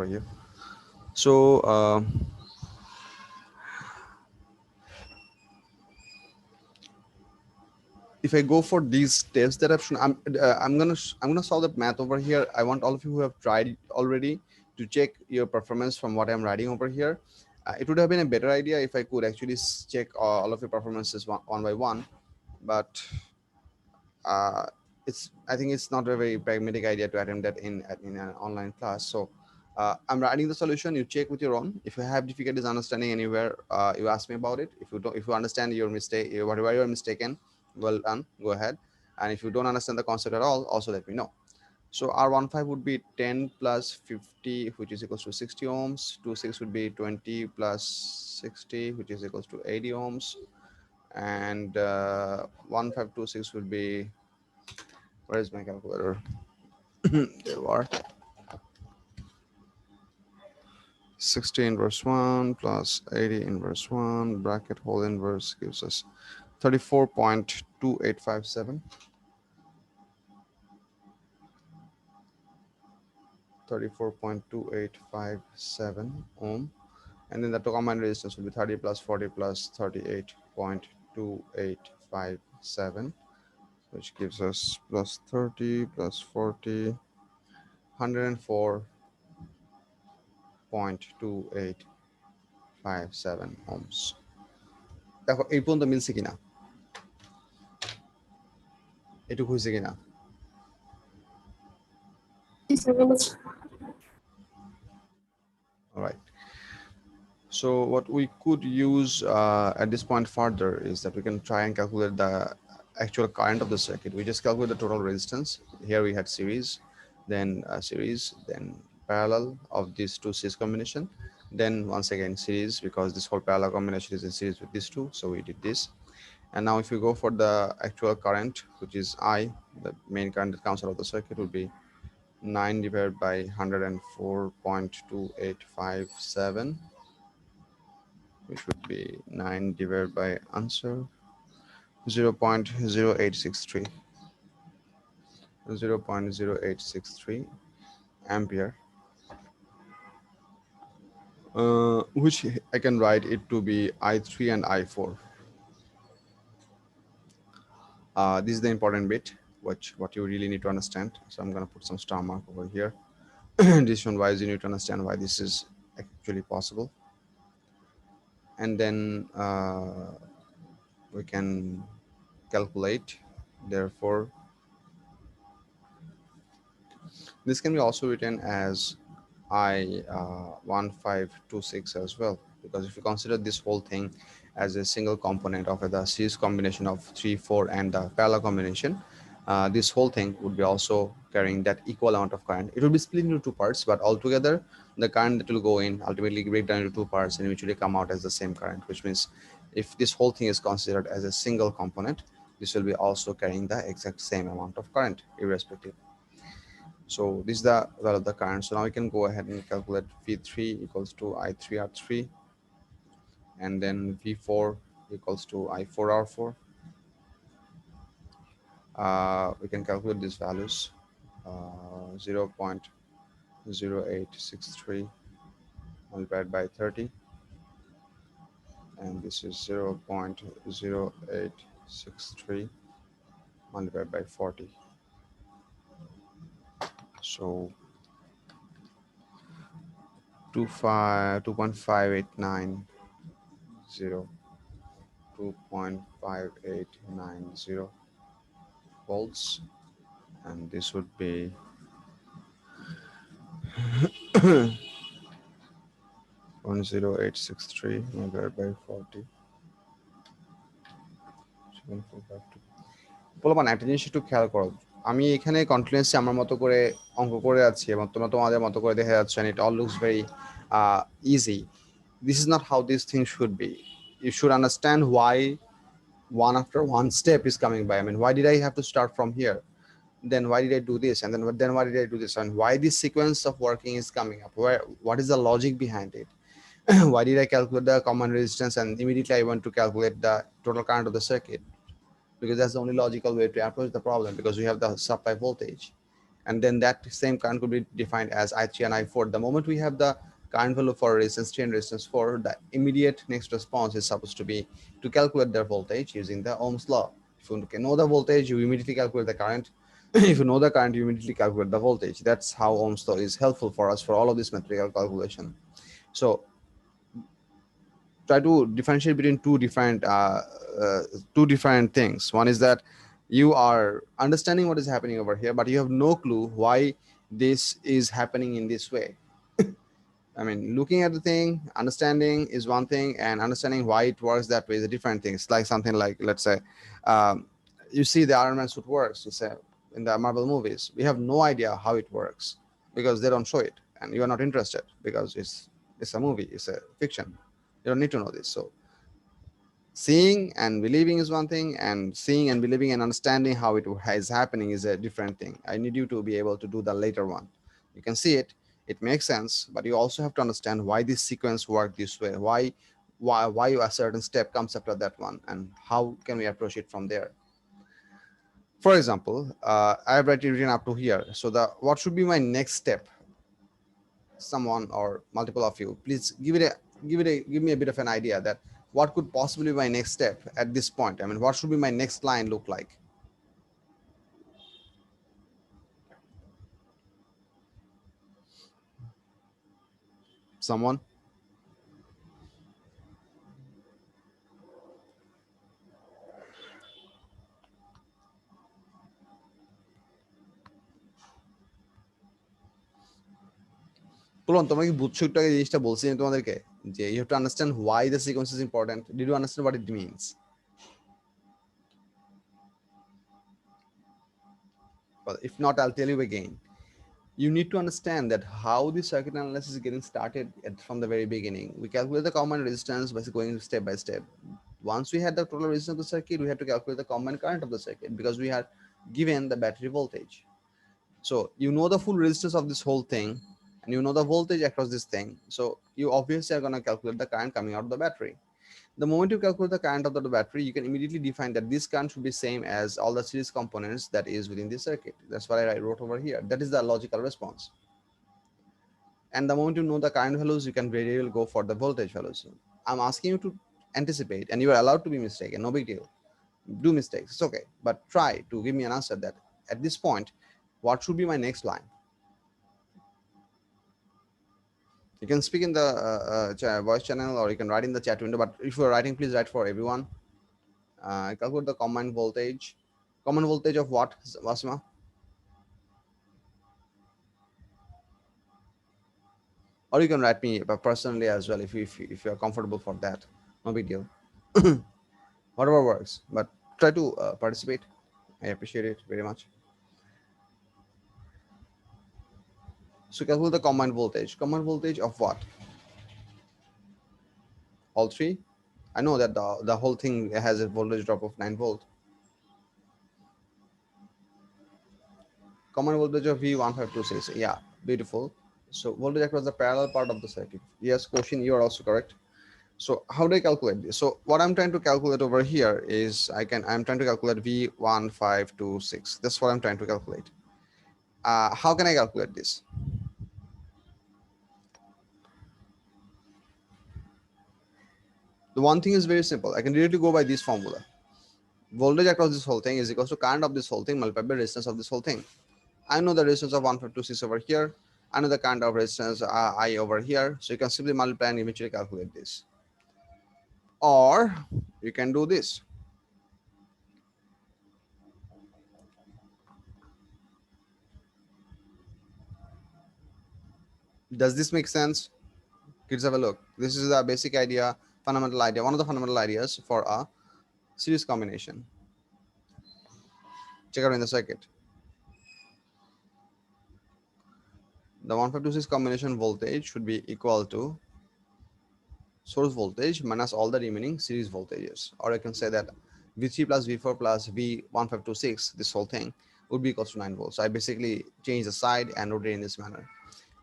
here. So if I go for these steps that I've shown, I'm gonna solve the math over here. I want all of you who have tried it already to check your performance from what I'm writing over here. It would have been a better idea if I could actually check all of your performances one by one, but uh, I think it's not a very pragmatic idea to attempt that in an online class. So I'm writing the solution. You check with your own. If you have difficulties understanding anywhere, you ask me about it. If you understand your mistake, whatever you're mistaken, well done, go ahead. And if you don't understand the concept at all, also let me know. So R15 would be 10 plus 50, which is equals to 60 ohms. 26 would be 20 plus 60, which is equals to 80 ohms. And 1526 would be, where is my calculator? There you are. 60 inverse 1 plus 80 inverse 1 bracket whole inverse gives us 34.2857. 34.2857 ohm. And then the combined resistance will be 30 plus 40 plus 38.2857, which gives us plus 30 plus 40, 104.2857 ohms. দেখো এই পর্যন্ত মিলছে কিনা, এটুকু হয়েছে কিনা? All right. So what we could use at this point further is that we can try and calculate the actual current of the circuit. We just calculate the total resistance. Here we had series, then parallel of these two series combination. Then once again series, because this whole parallel combination is in series with these two. So we did this. And now if you go for the actual current, which is I, the main current that comes out of the circuit will be 9 divided by 104.2857, which would be 9 divided by answer 0.0863, 0.0863 ampere, which I can write it to be I3 and I4. This is the important bit, what you really need to understand. So I'm going to put some star mark over here. This one wise you need to understand why this is actually possible. And then we can calculate. Therefore, this can be also written as I1526 as well, because if you consider this whole thing as a single component of the series combination of 3, 4, and the parallel combination, this whole thing would be also carrying that equal amount of current. It will be split into two parts, but altogether the current that will go in ultimately break down into two parts and eventually come out as the same current, which means if this whole thing is considered as a single component, this will be also carrying the exact same amount of current irrespective. So this is the value of the current. So now we can go ahead and calculate V3 equals to I3R3, and then V4 equals to I4R4. We can calculate these values. 0.0863 multiplied by 30, and this is 0.0863 multiplied by 40. So 2.5890 2.5890 volts, and this would be 0.0863 divided by 40. বলবো না, একটা জিনিস একটু খেয়াল করো। আমি এখানে continuously আমার মতো করে অঙ্ক করে যাচ্ছি এবং তোমরা তোমাদের মতো করে দেখে যাচ্ছ, and it all looks very easy. This is not how this thing should be. You should understand why one after one step is coming by. I mean, why did I have to start from here? Then why did I do this? And then why did I do this? And why this sequence of working is coming up? What is the logic behind it? Why did I calculate the common resistance and immediately I want to calculate the total current of the circuit? Because that's the only logical way to approach the problem, because we have the supply voltage. and then that same current could be defined as I3 and I4. The moment we have the current value for resistance 3 and resistance 4, the immediate next response is supposed to be to calculate their voltage using the Ohm's law. If you know the voltage, you immediately calculate the current. If you know the current, you immediately calculate the voltage. That's how Ohm's law is helpful for us for all of this mathematical calculation. So try to differentiate between uh, two different things. One is that you are understanding what is happening over here, but you have no clue why this is happening in this way. I mean, looking at the thing, understanding is one thing, and understanding why it works that way is a different thing. It's like something like, let's say, um, you see the Iron Man suit works. You say in the Marvel movies, we have no idea how it works because they don't show it, and you are not interested because it's a movie, it's a fiction. You don't need to know this. So seeing and believing is one thing, and seeing and believing and understanding how it is happening is a different thing. I need you to be able to do the later one. You can see it, it makes sense, but you also have to understand why this sequence worked this way, why a certain step comes after that one, and how can we approach it from there. For example, I have written up to here, so the what should be my next step? Someone or multiple of you, please give me a bit of an idea that what could possibly be my next step at this point. I mean, what should be my next line look like? Someone? বলুন, তোমরা কি বুঝছো একটু আগে জিনিসটা বলছি আমি তোমাদেরকে, যে you have to understand why the sequence is important. Did you understand what it means? Well, if not, I'll tell you again. You need to understand that how the circuit analysis is getting started from the very beginning. We calculate the common resistance by going step by step. Once we had the total resistance of the circuit, we had to calculate the common current of the circuit because we had given the battery voltage. So you know the full resistance of this whole thing, and you know the voltage across this thing. So you obviously are going to calculate the current coming out of the battery. The moment you calculate the current of the battery, you can immediately define that this current should be same as all the series components that is within the circuit. That's what I wrote over here. That is the logical response. And the moment you know the current values, you can very well go for the voltage values. I'm asking you to anticipate, and you are allowed to be mistaken. No big deal. Do mistakes. It's okay. But try to give me an answer that at this point, what should be my next line? You can speak in the voice channel, or you can write in the chat window. But if you're writing, please write for everyone. Calculate the common voltage. Common voltage of what, Wasima? Or you can write me personally as well if you're comfortable for that. No big deal. Whatever works. But try to participate. I appreciate it very much. So calculate the combined voltage. Combined voltage of what? All three? I know that the whole thing has a voltage drop of 9 volt. Common voltage of V1526. Yeah, beautiful. So voltage across the parallel part of the circuit. Yes, question, you are also correct. So how do I calculate this? So what I'm trying to calculate over here is I'm trying to calculate V1526. That's what I'm trying to calculate. How can I calculate this? The one thing is very simple. I can directly go by this formula. Voltage across this whole thing is equals to current of this whole thing multiplied by resistance of this whole thing. I know the resistance of 1526 over here. I know the current of resistance I over here. So you can simply multiply and eventually calculate this. Or you can do this. Does this make sense? Kids, have a look. This is the basic idea, fundamental idea, one of the fundamental ideas for a series combination. Check out in the circuit. The 1526 combination voltage should be equal to source voltage minus all the remaining series voltages. Or I can say that V3 plus V4 plus V1526, this whole thing, would be equal to 9 volts. So I basically change the side and wrote it in this manner.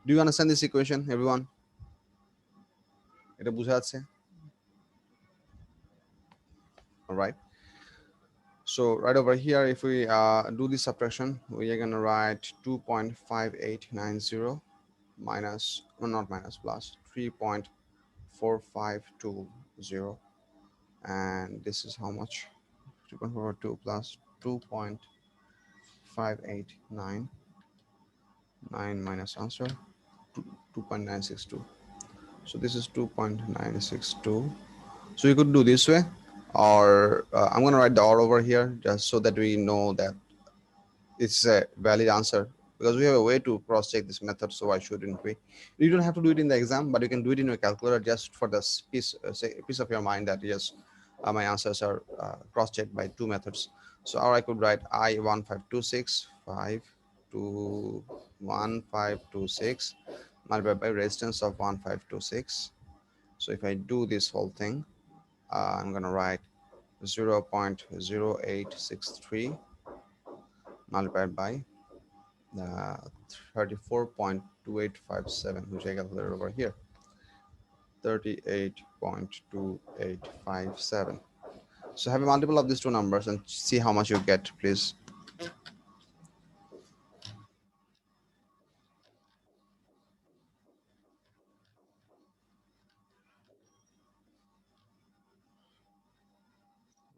Do you understand this equation, everyone? All right. So right over here, if we do the subtraction, we are gonna write 2.5890 minus, no, not minus, plus 3.4520, and this is how much? 2.42 plus 2.5899 minus answer 2.962. So this is 2.962. So you could do this way, or I'm gonna write the or over here just so that we know that it's a valid answer, because we have a way to cross check this method. So why shouldn't we? You don't have to do it in the exam, but you can do it in your calculator just for this piece, say, piece of your mind that yes, my answers are cross checked by two methods. So or I could write I 1526 5 to 1526 multiplied by resistance of 1526. So if I do this whole thing, I'm gonna write 0.0863 multiplied by the 34.2857, which I calculated over here, 38.2857. So have a multiple of these two numbers and see how much you get, please.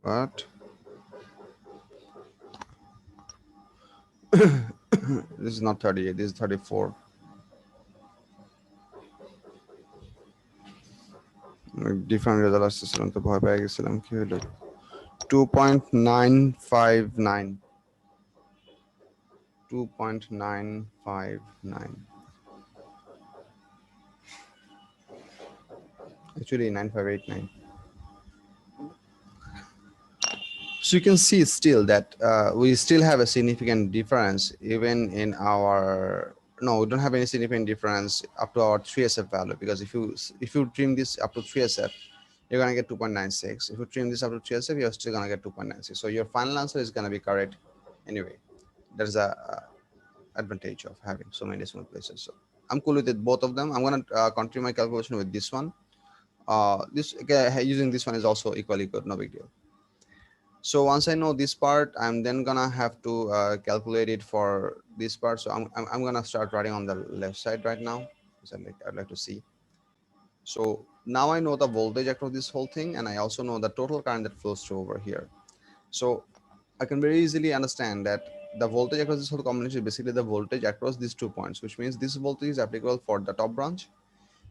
But this is not 38, this is 34. Different result আসতেছিলাম তো ভয় পেয়ে গেছিলাম কি হলো 2.959 2.959 actually 9589. So you can see still that we still have a significant difference even in our, no, we don't have any significant difference up to our 3SF value, because if you trim this up to 3SF, you're gonna get 2.96. If you trim this up to 3SF, you're still gonna get 2.96. So your final answer is gonna be correct anyway. There's a advantage of having so many decimal places. So I'm cool with it, both of them. I'm gonna continue my calculation with this one. This using this one is also equally good, no big deal. So once I know this part, I'm then gonna have to calculate it for this part. So I'm gonna start writing on the left side right now, because I'd like to see. So now I know the voltage across this whole thing, and I also know the total current that flows through over here. So I can very easily understand that the voltage across this whole combination is basically the voltage across these 2 points, which means this voltage is applicable for the top branch.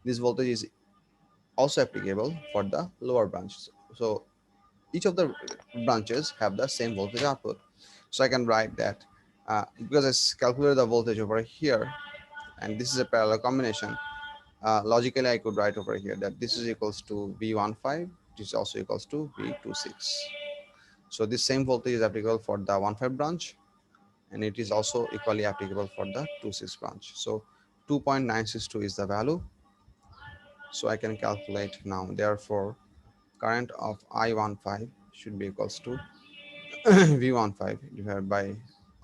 This voltage is also applicable for the lower branch. So each of the branches have the same voltage output. So I can write that because I calculated the voltage over here, and this is a parallel combination. Logically, I could write over here that this is equals to V15, which is also equals to V26. So this same voltage is applicable for the 15 branch, and it is also equally applicable for the 26 branch. So 2.962 is the value. So I can calculate now. Therefore, current of I15 should be equals to V15 divided by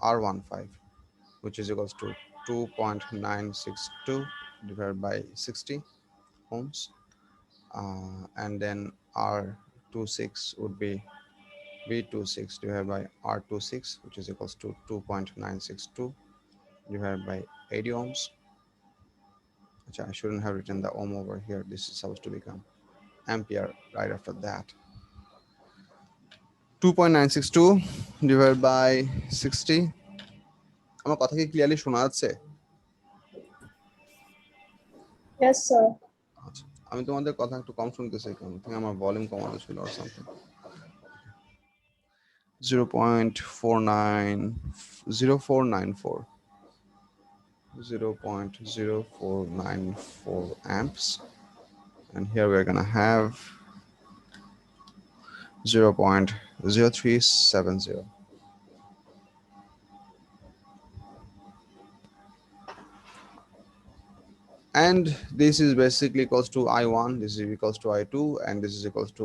R15, which is equals to 2.962 divided by 60 ohms. And then R26 would be V26 divided by R26, which is equals to 2.962 divided by 80 ohms. Actually, I shouldn't have written the ohm over here. This is supposed to become ampere right after that. 2.962 divided by 60. আমার কথা কি clearly শোনা যাচ্ছে? Yes, sir. আচ্ছা, আমি তোমাদের কথা একটু কম শুনতেছি, কারণ থেকে আমার ভলিউম কমানো ছিল or something. 0.0494 0.0494 amps, and here we're gonna have 0.0370. And this is basically equals to I1, this is equals to I2, and this is equals to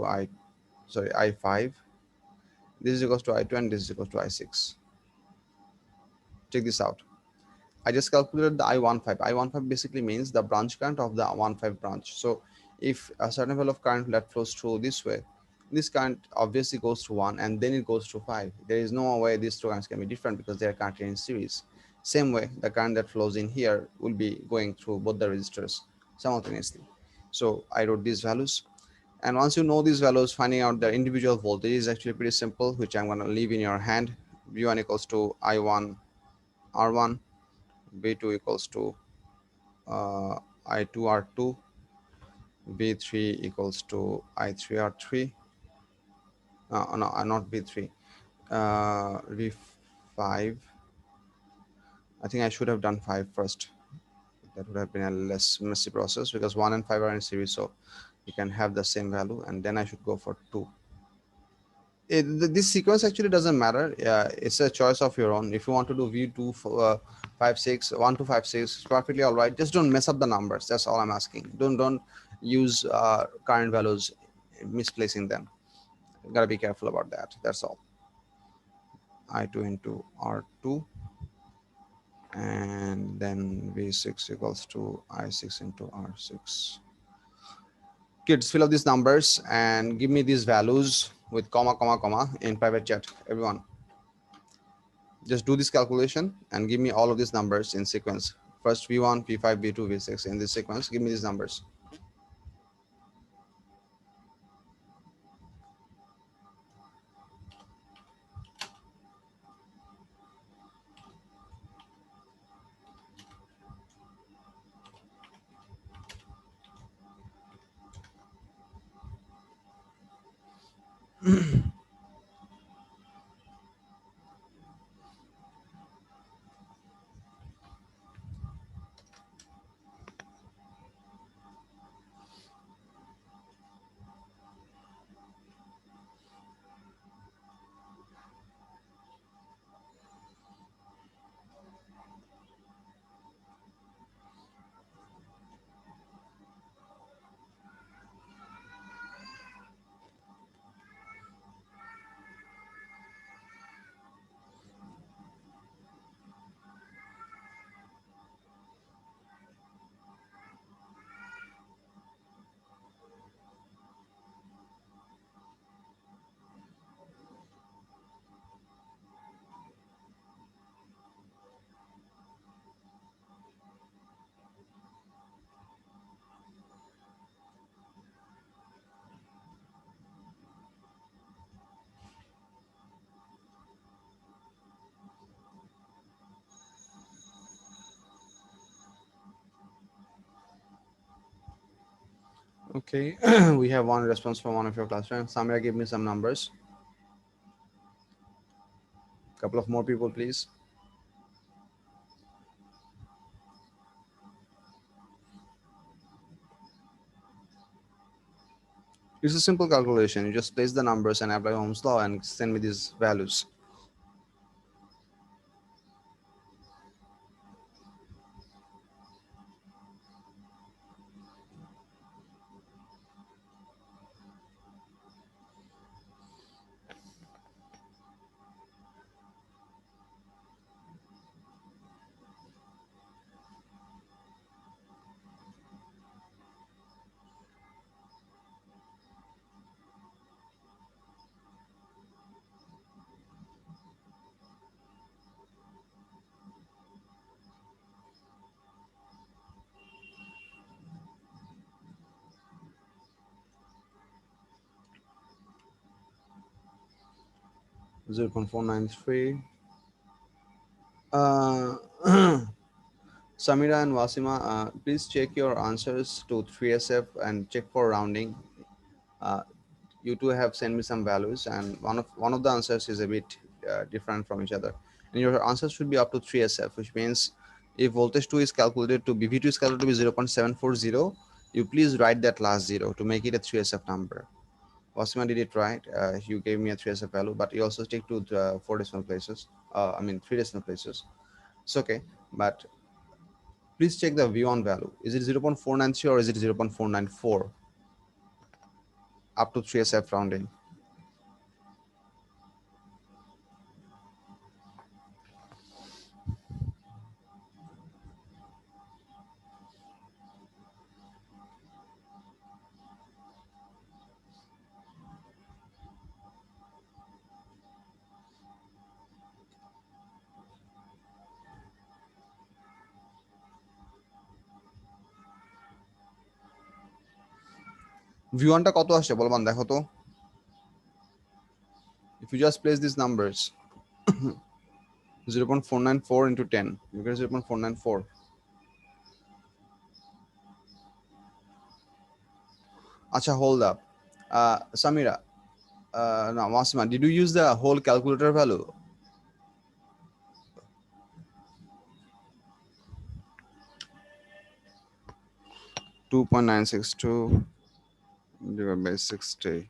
I5. This is equals to I2, and this is equals to I6. Check this out. I just calculated the I15. I15 basically means the branch current of the 15 branch. So if a certain level of current that flows through this way, This current obviously goes to 1 and then it goes to 5. There is no way these two currents can be different because they are currently in series. Same way, the current that flows in here will be going through both the resistors simultaneously. So I wrote these values. And once you know these values, finding out the individual voltage is actually pretty simple, which I'm going to leave in your hand. V1 equals to I1 R1, V2 equals to I2 R2, V3 equals to I3 R3. No, not V3. V5. I think I should have done 5 first. That would have been a less messy process because 1 and 5 are in series, so you can have the same value, and then I should go for 2. This sequence actually doesn't matter. It's a choice of your own. If you want to do V2 5 6 1 to 5 6, it's perfectly all right. Just don't mess up the numbers. That's all I'm asking. Don't use current values, misplacing them. Gotta be careful about that. That's all. I2 into R2, and then V6 equals to I6 into R6. Kids, fill up these numbers and give me these values with comma, comma, comma in private chat. Everyone, just do this calculation and give me all of these numbers in sequence. First V1, V5, V2, V6 in this sequence. Give me these numbers. Okay, we have one response from one of your classmates. Samira, give me some numbers. Couple of more people, please. It's a simple calculation. You just place the numbers and apply Ohm's law and send me these values. 0.493. Uh, Samira and Wasima, please check your answers to 3SF and check for rounding. Uh, you two have sent me some values, and one of the answers is a bit different from each other. And your answers should be up to 3SF, which means if voltage 2 is calculated to be V2 is calculated to be 0.740, you please write that last zero to make it a 3SF number. Wasima did it right. You gave me a 3SF value, but you also stick to the 4 decimal places. I mean 3 decimal places. It's okay, but please check the V1 value. Is it 0.493 or is it 0.494 up to 3SF rounding? V1টা কত আসে বলবান দেখো তো। If you just place these numbers 0.494 into 10, you get 0.494. Acha, hold up. Samira, no, Masima, did you use the whole calculator value? 2.962 divided by 60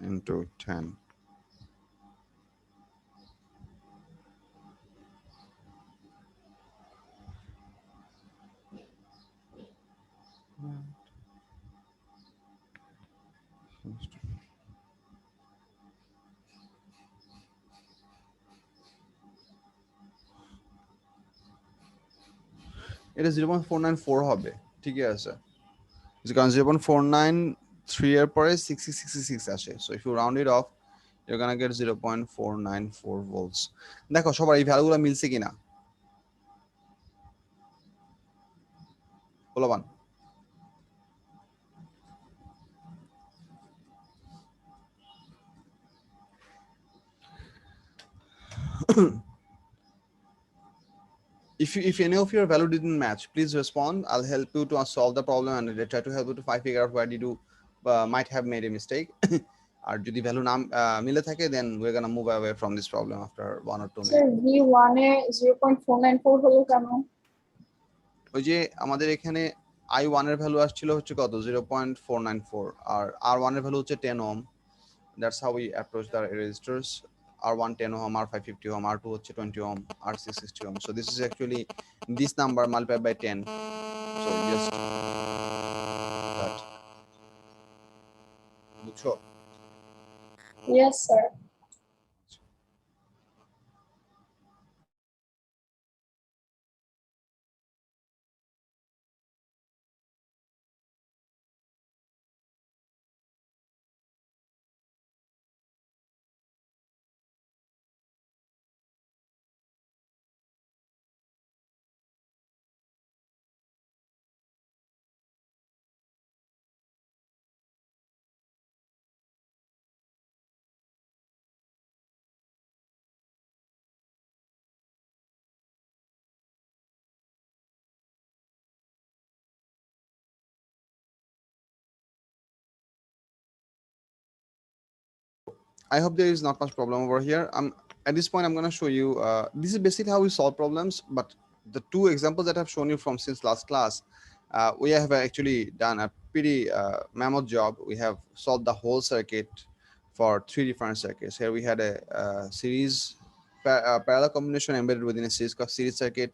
into 10. এটা 0.494 হবে, ঠিকই আছে, কারণ 0.493 এর পরে 6666 আসে, so if you round it off you're gonna get 0.494 volts. দেখো সবার এই ভ্যালুগুলো মিলছে কিনা বলবান। If any of your value didn't match, please respond. I'll help you to solve the problem and try to help you to figure out where did you might have made a mistake. আর যদি value না মিলে থাকে, then we're gonna move away from this problem after 1 or 2 sir minutes. V1 এ 0.494 হলো কেন? ওই যে আমাদের এখানে I1 এর ভ্যালু আসছিল হচ্ছে কত 0.494, আর R1 এর ভ্যালু হচ্ছে 10 ohm. That's how we approach the resistors. R1 10 ohm, R5 50 ohm, R2 হচ্ছে 20 ohm, R6 60 ohm. So this is actually this number multiplied by 10. So just that. বুঝছো? Yes, sir. I hope there is not much problem over here. At this point, I'm going to show you. This is basically how we solve problems. But the two examples that I've shown you from since last class, we have actually done a pretty mammoth job. We have solved the whole circuit for three different circuits. Here we had a series parallel combination embedded within a series circuit.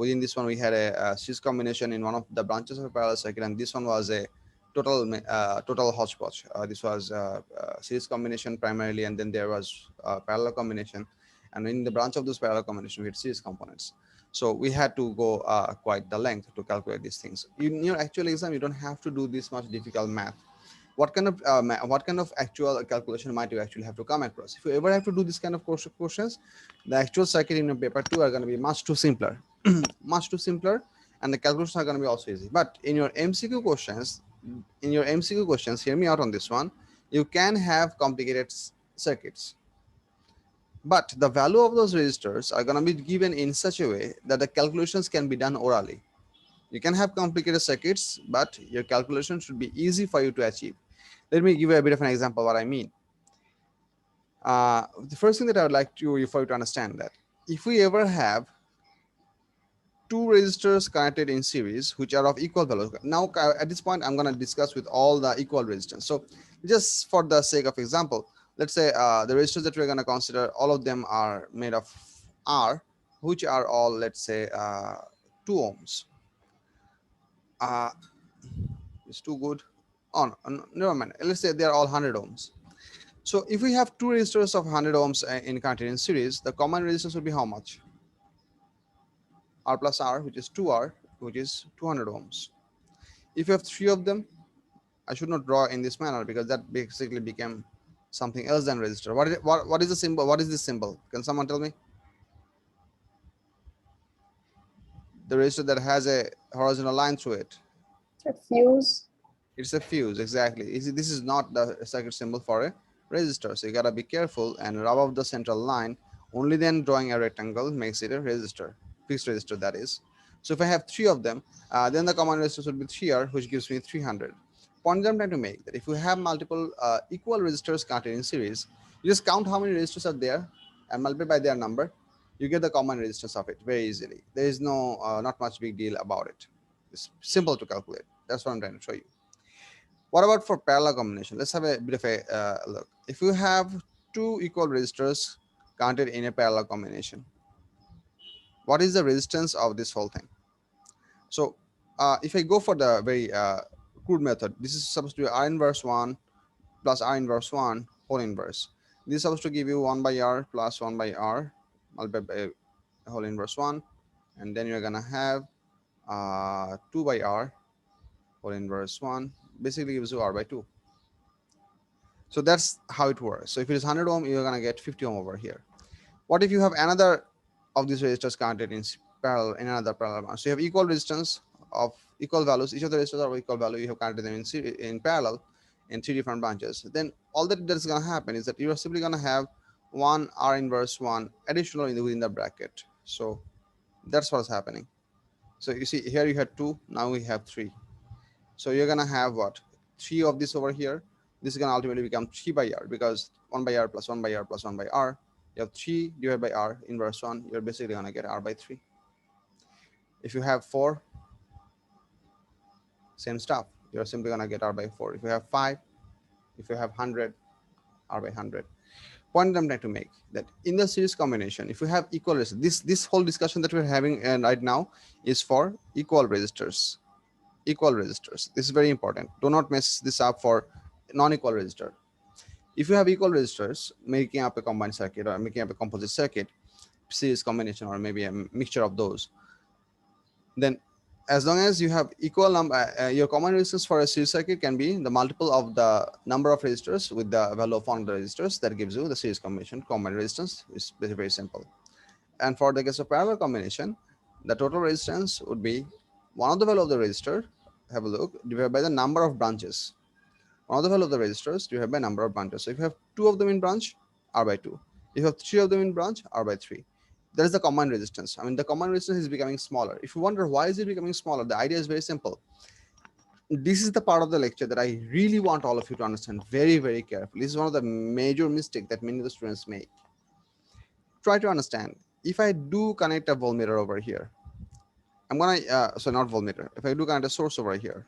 Within this one, we had a series combination in one of the branches of a parallel circuit, and this one was a total hodgepodge. This was series combination primarily, and then there was parallel combination, and in the branch of this parallel combination, we had series components. So we had to go quite the length to calculate these things. In your actual exam, you don't have to do this much difficult math. What kind of actual calculation might you actually have to come across? If you ever have to do this kind of questions, the actual circuit in your paper 2 are going to be much too simpler, much too simpler, and the calculations are going to be also easy. But in your MCQ questions, hear me out on this one. You can have complicated circuits, but the value of those resistors are going to be given in such a way that the calculations can be done orally. You can have complicated circuits, but your calculation should be easy for you to achieve. Let me give you a bit of an example what I mean. The first thing that I would like for you to understand that if we ever have two resistors connected in series which are of equal value. Now at this point I'm going to discuss with all the equal resistance. So just for the sake of example, let's say the resistors that we're going to consider, all of them are made of R, which are all, let's say, 2 ohms. It's too good. Oh, no, never mind. Let's say they're all 100 ohms. So if we have two resistors of 100 ohms in connected in series, the common resistance would be how much? R plus R, which is 2R, which is 200 ohms. If you have three of them, I should not draw in this manner because that basically became something else than resistor. What is the symbol? What is this symbol? Can someone tell me? The resistor that has a horizontal line through it. A fuse. It's a fuse, exactly. This is not the circuit symbol for a resistor. So you gotta be careful and rub off the central line. Only then drawing a rectangle makes it a resistor, fixed resistor that is. So if I have three of them, then the common resistance would be 3 R, which gives me 300. Point that I'm trying to make that if you have multiple equal resistors connected in series, you just count how many resistors are there and multiply by their number. You get the common resistance of it very easily. There is no not much big deal about it. It's simple to calculate. That's what I'm trying to show you. What about for parallel combination? Let's have a bit of a look. If you have two equal resistors counted in a parallel combination, what is the resistance of this whole thing? So if I go for the very crude method, this is supposed to be R inverse 1 plus R inverse 1 whole inverse. This is supposed to give you 1 by R plus 1 by R multiplied by whole inverse 1. And then you're going to have 2 by R whole inverse 1. Basically gives you R by 2. So that's how it works. So if it is 100 ohm, you're gonna get 50 ohm over here. What if you have another of these resistors connected in parallel in another parallel branch? So you have equal resistance of equal values. Each of the resistors are of equal value. You have connected them in parallel in three different branches. Then all that's gonna happen is that you are simply gonna have one R inverse one additional within the bracket. So that's what's happening. So you see here you had two, now we have three. So you're gonna have what? Three of this over here. This is gonna ultimately become 3 by R because 1 by R plus 1 by R plus 1 by R. You have 3 divided by R inverse 1. You're basically gonna get R by 3. If you have 4, same stuff. You're simply gonna get R by 4. If you have 5, if you have 100, R by 100. Point I'm trying to make that in the series combination, if you have equal resistors, this whole discussion that we're having right now is for equal resistors. Equal resistors. This is very important. Do not mess this up for non-equal resistor. If you have equal resistors making up a combined circuit or making up a composite circuit, series combination or maybe a mixture of those, then as long as you have equal number, your common resistance for a series circuit can be the multiple of the number of resistors with the value of one of the resistors. That gives you the series combination combined resistance. Is very, very simple. And for the case of parallel combination, the total resistance would be one of the value of the resistor, have a look, divided by the number of branches. One of the value of the resistors divided by number of branches. So if you have two of them in branch, R by 2. If you have three of them in branch, R by 3. That is the common resistance. I mean, the common resistance is becoming smaller. If you wonder why is it becoming smaller, the idea is very simple. This is the part of the lecture that I really want all of you to understand very, very carefully. This is one of the major mistakes that many of the students make. Try to understand. If I do connect a voltmeter over here, I'm gonna so not voltmeter. If I do connect a source over here,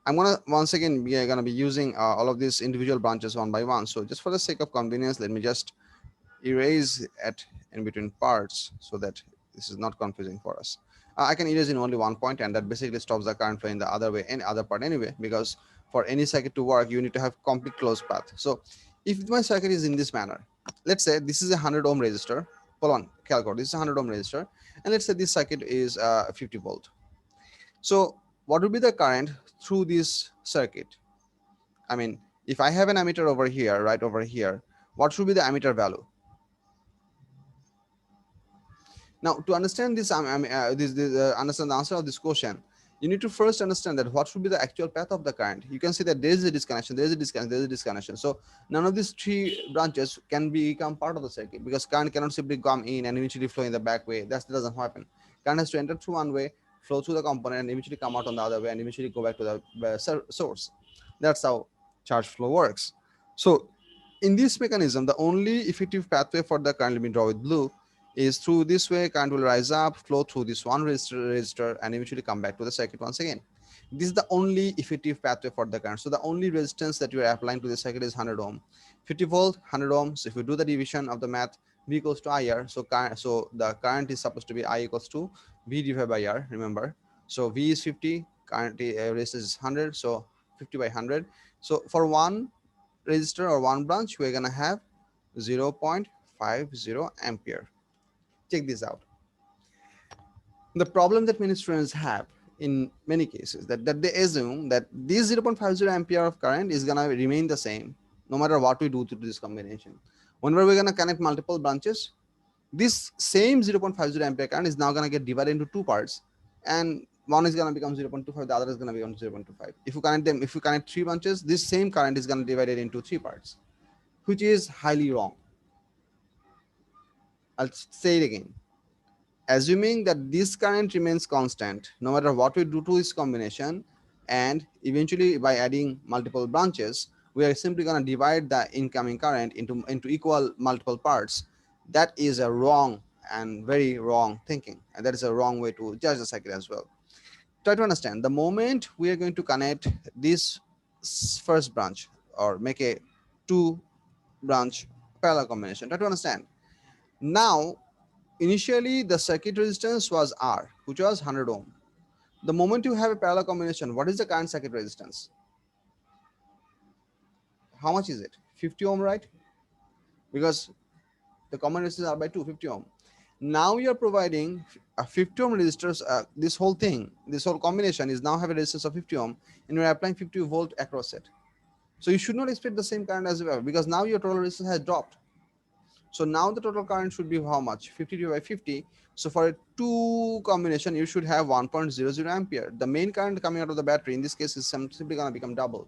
I'm gonna once again we are gonna be using all of these individual branches one by one. So just for the sake of convenience, let me just erase it in between parts so that this is not confusing for us. I can erase in only one point, and that basically stops the current flow in the other way, any other part anyway, because for any circuit to work, you need to have complete closed path. So if my circuit is in this manner, let's say this is a 100 ohm resistor. Hold on, calculate. This is a 100 ohm resistor, and let's say this circuit is 50 volt. So what would be the current through this circuit? I mean, if I have an ammeter over here, right over here, what should be the ammeter value? Now, to understand this, understand the answer of this question, you need to first understand that what should be the actual path of the current. You can see that there is a disconnection, there is a disconnection, there is a disconnection. So none of these three branches can become part of the circuit because current cannot simply come in and eventually flow in the back way. That doesn't happen. Current has to enter through one way, flow through the component, and eventually come out on the other way, and eventually go back to the source. That's how charge flow works. So in this mechanism, the only effective pathway for the current, let me draw with blue, is through this way. Current will rise up, flow through this one resistor, and eventually come back to the circuit once again. This is the only effective pathway for the current. So the only resistance that you are applying to the circuit is 100 ohm. 50 volt, 100 ohm. So if you do the division of the math, V equals to IR. So the current is supposed to be I equals to V divided by R, remember. So V is 50, current resistance is 100, so 50 by 100. So for one resistor or one branch, we're gonna have 0.50 ampere. Check this out. The problem that many students have in many cases that they assume that this 0.50 ampere of current is gonna remain the same no matter what we do to this combination. Whenever we're gonna connect multiple branches, this same 0.50 ampere current is now gonna get divided into two parts, and one is going to become 0.25, the other is going to become 0.25. If you connect them, if you connect three branches, this same current is going to divide it into three parts, which is highly wrong. I'll say it again. Assuming that this current remains constant no matter what we do to this combination, and eventually by adding multiple branches, we are simply going to divide the incoming current into equal multiple parts. That is a wrong and very wrong thinking, and that is a wrong way to judge the circuit as well. Try to understand, the moment we are going to connect this first branch or make a two branch parallel combination, try to understand. Now initially the circuit resistance was R, which was 100 ohm. The moment you have a parallel combination, what is the current circuit resistance? How much is it? 50 ohm, right? Because the common resistors are by 250 ohm. Now you are providing a 50 ohm resistors. This whole thing, this whole combination is now have a resistance of 50 ohm, and you are applying 50 volt across it. So you should not expect the same current as well, because now your total resistance has dropped. So now the total current should be how much? 50 divided by 50. So for a two combination, you should have 1.00 ampere. The main current coming out of the battery in this case is simply going to become double.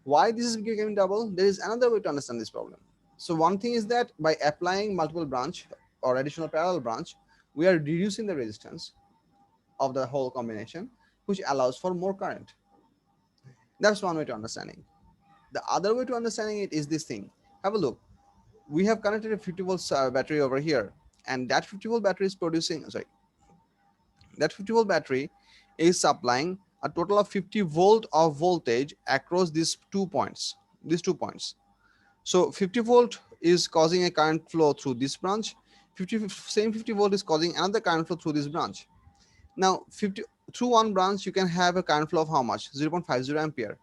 Why this is becoming double? There is another way to understand this problem. So one thing is that by applying multiple branch or additional parallel branch, we are reducing the resistance of the whole combination, which allows for more current. That's one way to understanding. The other way to understanding it is this thing. Have a look. We have connected a 50 volt battery over here, and that 50 volt battery is producing, sorry, that 50 volt battery is supplying a total of 50 volt of voltage across these 2 points. So 50 volt is causing a current flow through this branch. 50 volt is causing another current flow through this branch. Now 50 through one branch you can have a current flow of how much? 0.50 ampere.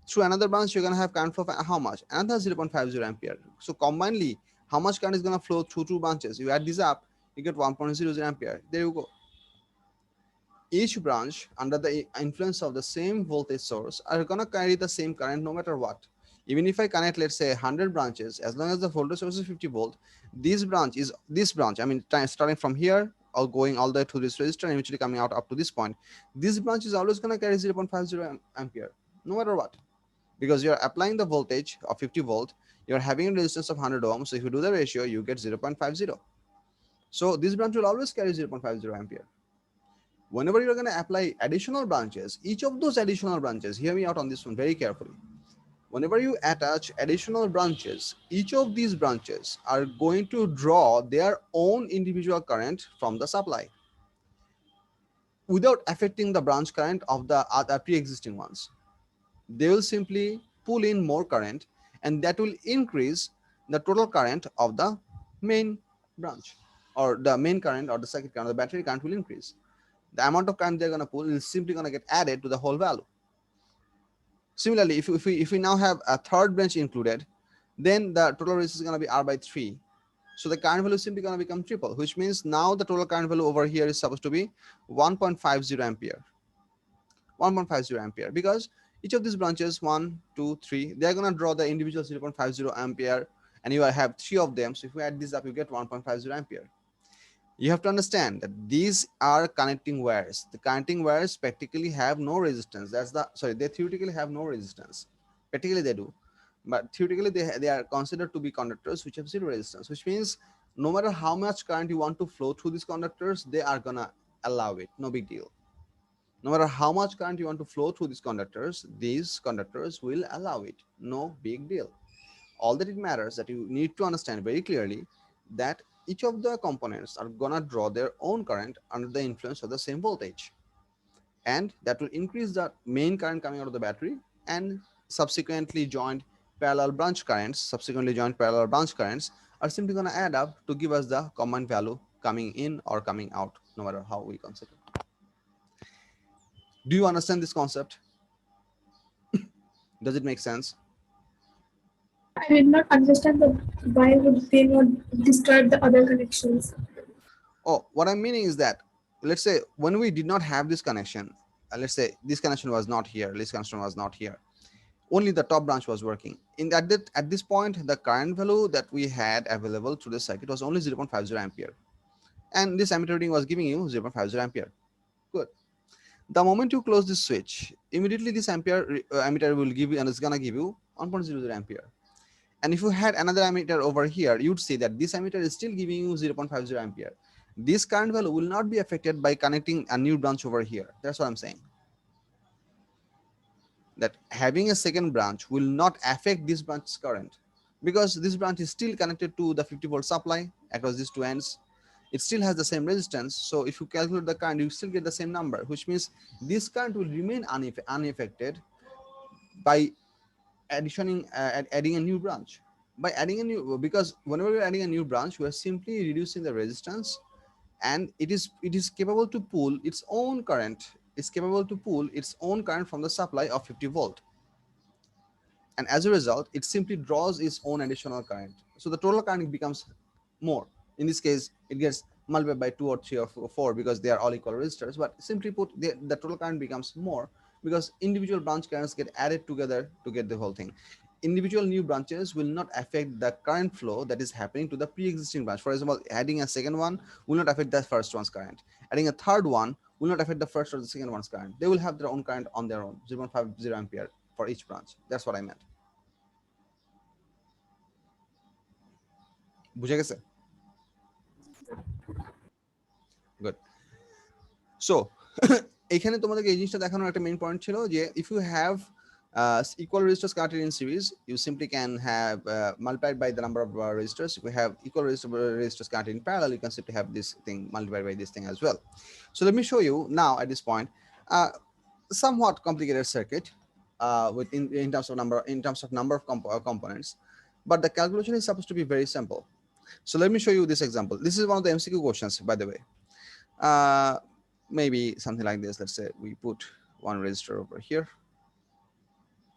Through another branch you're going to have current flow of how much? Another 0.50 ampere. So combinedly, how much current is going to flow through two branches? You add this up, you get 1.00 ampere. There you go. Each branch under the influence of the same voltage source are going to carry the same current no matter what. Even if I connect, let's say 100 branches, as long as the voltage source is 50 volt, this branch, I mean starting from here or going all the way to this resistor and eventually coming out up to this point, this branch is always going to carry 0.50 ampere no matter what, because you're applying the voltage of 50 volt, you're having a resistance of 100 ohms. So if you do the ratio, you get 0.50. So this branch will always carry 0.50 ampere. Whenever you're going to apply additional branches, each of those additional branches, hear me out on this one very carefully. Whenever you attach additional branches, each of these branches are going to draw their own individual current from the supply without affecting the branch current of the other pre-existing ones. They will simply pull in more current, and that will increase the total current of the main branch, or the main current or the circuit current, the battery current will increase. The amount of current they're going to pull is simply going to get added to the whole value. Similarly, if we now have a third branch included, then the total resistance is going to be R by 3. So the current value is simply going to become triple, which means now the total current value over here is supposed to be 1.50 ampere. 1.50 ampere, because each of these branches, 1, 2, 3, they're going to draw the individual 0.50 ampere, and you have three of them. So if we add this up, you get 1.50 ampere. You have to understand that these are connecting wires. The connecting wires practically have no resistance. They theoretically have no resistance. Practically they do, but theoretically they are considered to be conductors which have zero resistance, which means no matter how much current you want to flow through these conductors, they are gonna allow it. No big deal. No matter how much current you want to flow through these conductors will allow it. No big deal. All that it matters that you need to understand very clearly that each of the components are gonna draw their own current under the influence of the same voltage, and that will increase the main current coming out of the battery, and subsequently joined parallel branch currents are simply going to add up to give us the combined value coming in or coming out, no matter how we consider. Do you understand this concept? Does it make sense? I did not understand the why would they not destroy the other connections. Oh, what I'm meaning is that, let's say when we did not have this connection, let's say this connection was not here, this connection was not here, only the top branch was working. At this point, the current value that we had available through the circuit was only 0.50 ampere, and this ammeter reading was giving you 0.50 ampere. Good. The moment you close this switch, immediately this emitter will give you, and it's gonna give you 1.00 ampere. And if you had another emitter over here, you'd see that this emitter is still giving you 0.50 ampere. This current value will not be affected by connecting a new branch over here. That's what I'm saying. That having a second branch will not affect this branch's current, because this branch is still connected to the 50-volt supply across these two ends. It still has the same resistance. So if you calculate the current, you still get the same number, which means this current will remain unaffected by adding a new branch. By adding a new, because whenever we're adding a new branch, we are simply reducing the resistance, and it is capable to pull its own current. It's capable to pull its own current from the supply of 50-volt, and as a result it simply draws its own additional current. So the total current becomes more. In this case it gets multiplied by 2 or 3 or 4 because they are all equal resistors, but simply put, the total current becomes more because individual branch currents get added together to get the whole thing. Individual new branches will not affect the current flow that is happening to the pre-existing branch. For example, adding a second one will not affect the first one's current. Adding a third one will not affect the first or the second one's current. They will have their own current on their own, 0.50 ampere for each branch. That's what I meant. বুঝে গেছে? Good. So এখানে তোমাদেরকে এই জিনিসটা দেখানোর একটা main point ছিল যে if you have equal resistors connected in series, you simply can have multiplied by the number of resistors. If you have equal resistors connected in parallel, you can simply have this thing multiplied by this thing as well. So let me show you now at this point somewhat complicated circuit with in terms of number of components, but the calculation is supposed to be very simple. So let me show you this example. This is one of the MCQ questions, by the way. Maybe something like this. Let's say we put one resistor over here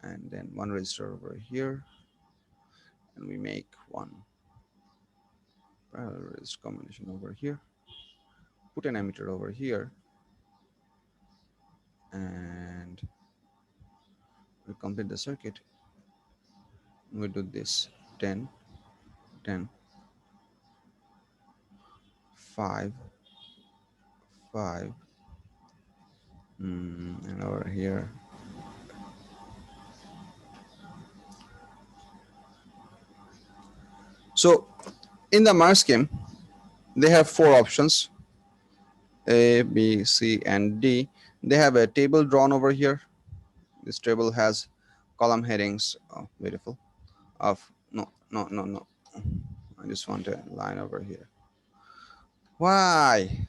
and then one resistor over here, and we make one parallel resistor combination over here, put an emitter over here, and we complete the circuit. We do this 10 10 5 5 and over here so in the merge scheme they have 4 options, A, B, C, and D. They have a table drawn over here. This table has column headings. Oh, beautiful. Of no. I just want a line over here. Why?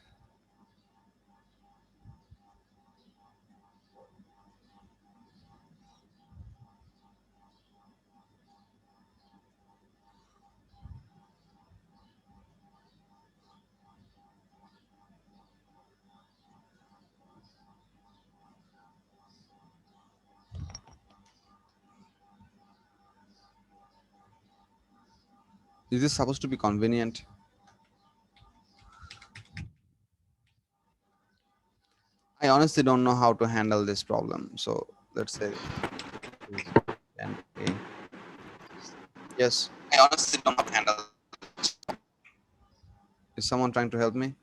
Is this supposed to be convenient? I honestly don't know how to handle this problem. So let's say and A. Yes. I honestly don't know how to handle. Is someone trying to help me?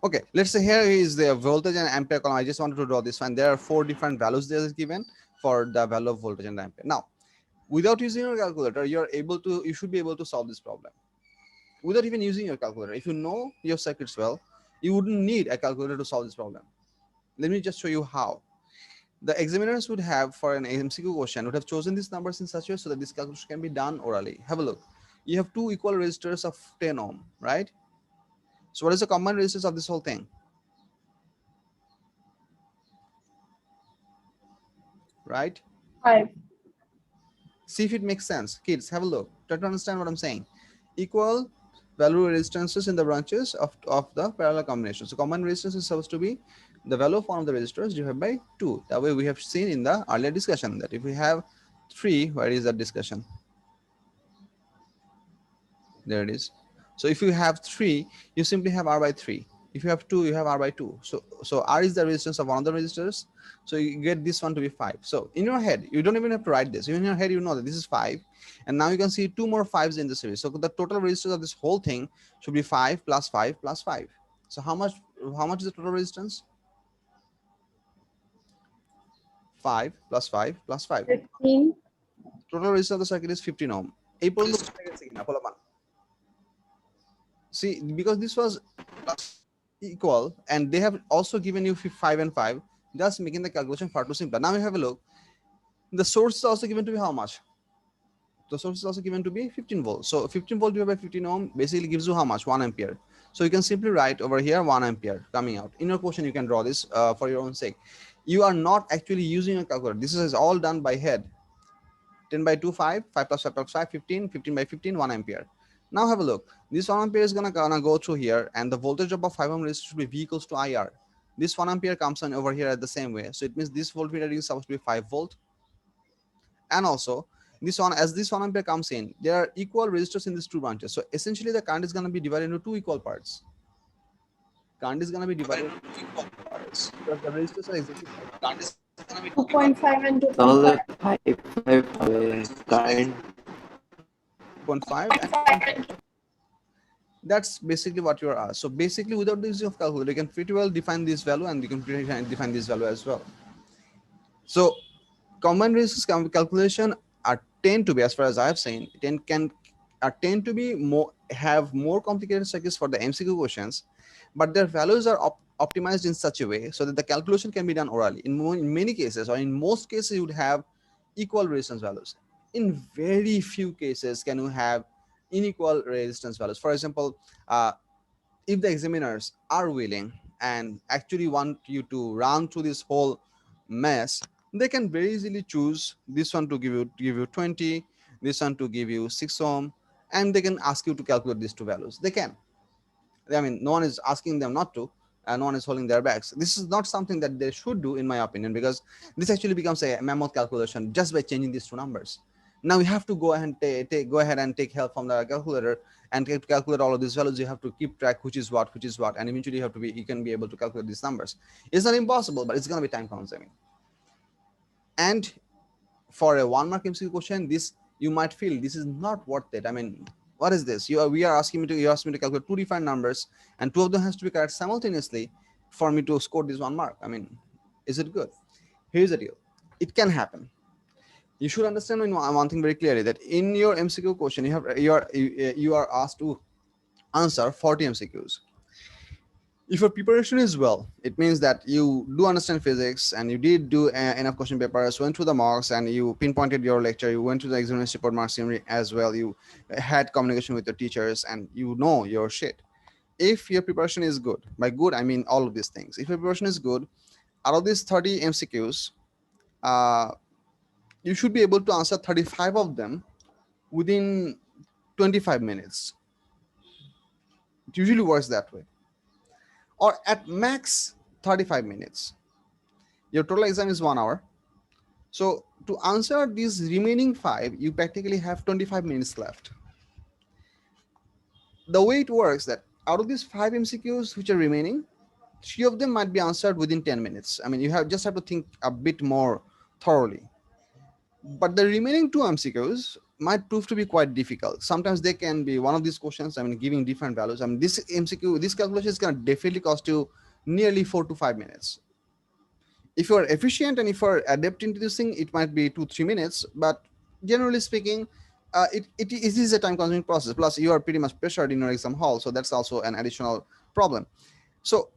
Okay, let's say here is the voltage and ampere column. I just wanted to draw this one. There are 4 different values there is given for the value of voltage and ampere. Now, without using your calculator, you should be able to solve this problem without even using your calculator. If you know your circuits well, you wouldn't need a calculator to solve this problem. Let me just show you how. The examiners would have, for an MCQ question, would have chosen these numbers in such a way so that this calculation can be done orally. Have a look. You have 2 equal resistors of 10 ohm, right? So what is the combined resistance of this whole thing? Right? 5. See if it makes sense. Kids, have a look. Try to understand what I'm saying. Equal value resistances in the branches of the parallel combination. So combined resistance is supposed to be the value of one of the resistors divided by 2. That way we have seen in the earlier discussion that if we have 3, where is that discussion? There it is. So if you have 3, you simply have R by 3. If you have 2, you have R by 2. So R is the resistance of one of the resistors. So you get this one to be 5. So in your head, you don't even have to write this. In your head, you know that this is 5. And now you can see 2 more 5s in the series. So the total resistance of this whole thing should be 5 plus 5 plus 5. So how much how much is the total resistance? 5 plus 5 plus 5. 15. Total resistance of the circuit is 15 ohm. এই পর্যন্ত বুঝতে গেছে কিনা ফলাফল? See, because this was equal and they have also given you 5 and 5, just making the calculation far too simple. Now we have a look. The source is also given to be how much? The source is also given to be 15 volts. So 15 volt divided by 15 ohm basically gives you how much? 1 ampere. So you can simply write over here 1 ampere coming out. In your question, you can draw this for your own sake. You are not actually using a calculator. This is all done by head. 10 by 2, 5, 5 plus 5 plus 5, 15, 15 by 15, 1 ampere. Now have a look. This 1 ampere is gonna go through here, and the voltage drop of 5 ohm resistor should be V equals to IR. This 1 ampere comes on over here at the same way. So it means this voltmeter is supposed to be 5 volt. And also, this one, as this 1 ampere comes in, there are equal resistors in these two branches. So essentially, the current is gonna be divided into two equal parts. Current is gonna be divided into two equal parts because the resistors are exactly 2.5 and তাহলে 2.5. 5 হবে current 2.5 and 2.5. That's basically what you are asked. So basically, without the use of calculator, you can pretty well define this value, and you can pretty define this value as well. So combined resistance calculation are tend to be, as far as I have seen, tend to be have more complicated circuits for the MCQ questions, but their values are optimized in such a way so that the calculation can be done orally. In many cases, or in most cases, you would have equal resistance values. In very few cases, can you have unequal resistance values. For example, if the examiners are willing and actually want you to run through this whole mess, they can very easily choose this one to give you 20, this one to give you 6 ohm, and they can ask you to calculate these two values. They can. I mean, no one is asking them not to, and no one is holding their backs. This is not something that they should do, in my opinion, because this actually becomes a mammoth calculation just by changing these two numbers. Now you have to go ahead and take help from the calculator and calculate all of these values. You have to keep track which is what, and eventually you can be able to calculate these numbers. It's not impossible, but it's going to be time consuming. And for a 1 mark MCQ question, this you might feel this is not worth it. I mean, what is this? You asked me to calculate two different numbers, and two of them has to be correct simultaneously for me to score this 1 mark. I mean, is it good? Here's the deal. It can happen. You should understand one thing very clearly, that in your MCQ question, you are asked to answer 40 MCQs. If your preparation is well, it means that you do understand physics and you did do enough question papers, went through the marks, and you pinpointed your lecture, you went to the examination report mark summary as well, you had communication with your teachers, and you know your shit. If your preparation is good, by good I mean all of these things, if your preparation is good, out of these 30 MCQs, you should be able to answer 35 of them within 25 minutes. It usually works that way, or at max 35 minutes. Your total exam is 1 hour. So to answer these remaining 5, you practically have 25 minutes left. The way it works, that out of these 5 MCQs which are remaining, 3 of them might be answered within 10 minutes. I mean, you just have to think a bit more thoroughly. But the remaining 2 MCQs might prove to be quite difficult. Sometimes they can be one of these questions, I mean, giving different values. I mean, this MCQ, this calculation is going to definitely cost you nearly 4 to 5 minutes. If you're efficient and if you're adapting to this thing, it might be 2-3 minutes, but generally speaking, it is a time consuming process. Plus you are pretty much pressured in your exam hall, so that's also an additional problem. So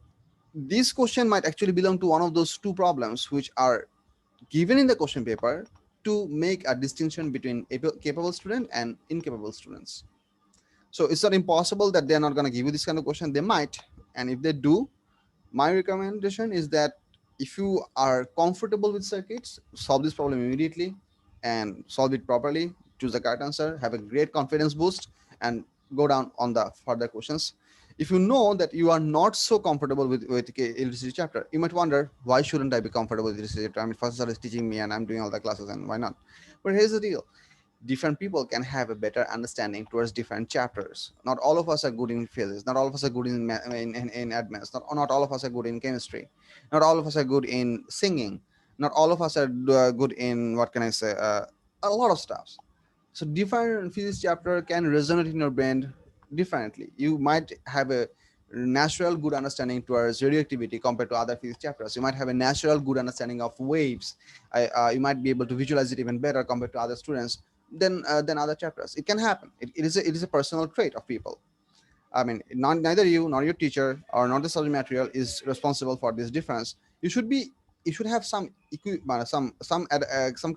this question might actually belong to one of those two problems which are given in the question paper to make a distinction between capable student and incapable students. So it's not impossible that they're not going to give you this kind of question. They might, and if they do, my recommendation is that if you are comfortable with circuits, solve this problem immediately and solve it properly, choose the correct answer, have a great confidence boost, and go down on the further questions. If you know that you are not so comfortable with electricity chapter, you might wonder, why shouldn't I be comfortable with electricity chapter? I mean, first is teaching me and I'm doing all the classes, and why not? But here's the deal. Different people can have a better understanding towards different chapters. Not all of us are good in physics. Not all of us are good in admins. Not all of us are good in chemistry. Not all of us are good in singing. Not all of us are good in, what can I say, a lot of stuff. So different physics chapter can resonate in your brain differently. You might have a natural good understanding towards radioactivity compared to other physics chapters. You might have a natural good understanding of waves. You might be able to visualize it even better compared to other students than other chapters. It can happen. It is a personal trait of people. I mean, neither you nor your teacher or not the subject material is responsible for this difference. You should be, you should have some some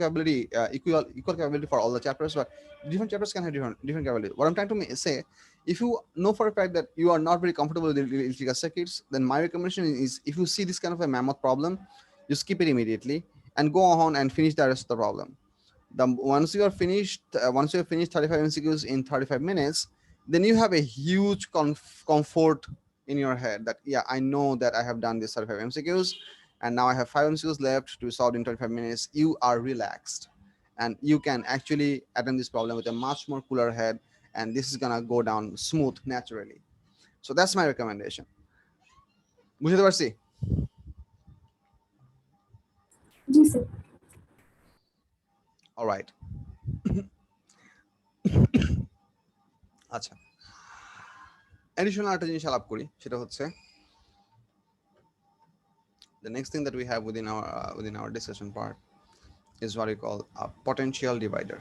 capability, equal capability for all the chapters, but different chapters can have different capability. What I'm trying to say, if you know for a fact that you are not very comfortable with the electrical circuits, then my recommendation is, if you see this kind of a mammoth problem, you skip it immediately and go on and finish the rest of the problem. Once you have finished 35 MCQs in 35 minutes, then you have a huge comfort in your head that, yeah, I know that I have done this 35 MCQs, and now I have 5 MCQs left to be solved in 35 minutes. You are relaxed, and you can actually attempt this problem with a much more cooler head, and this is gonna go down smooth naturally. So that's my recommendation. বুঝতে পারছি? জি sir. All right. আচ্ছা, additional একটা জিনিস আলাপ করি, সেটা হচ্ছে the next thing that we have within our discussion part is what we call a potential divider.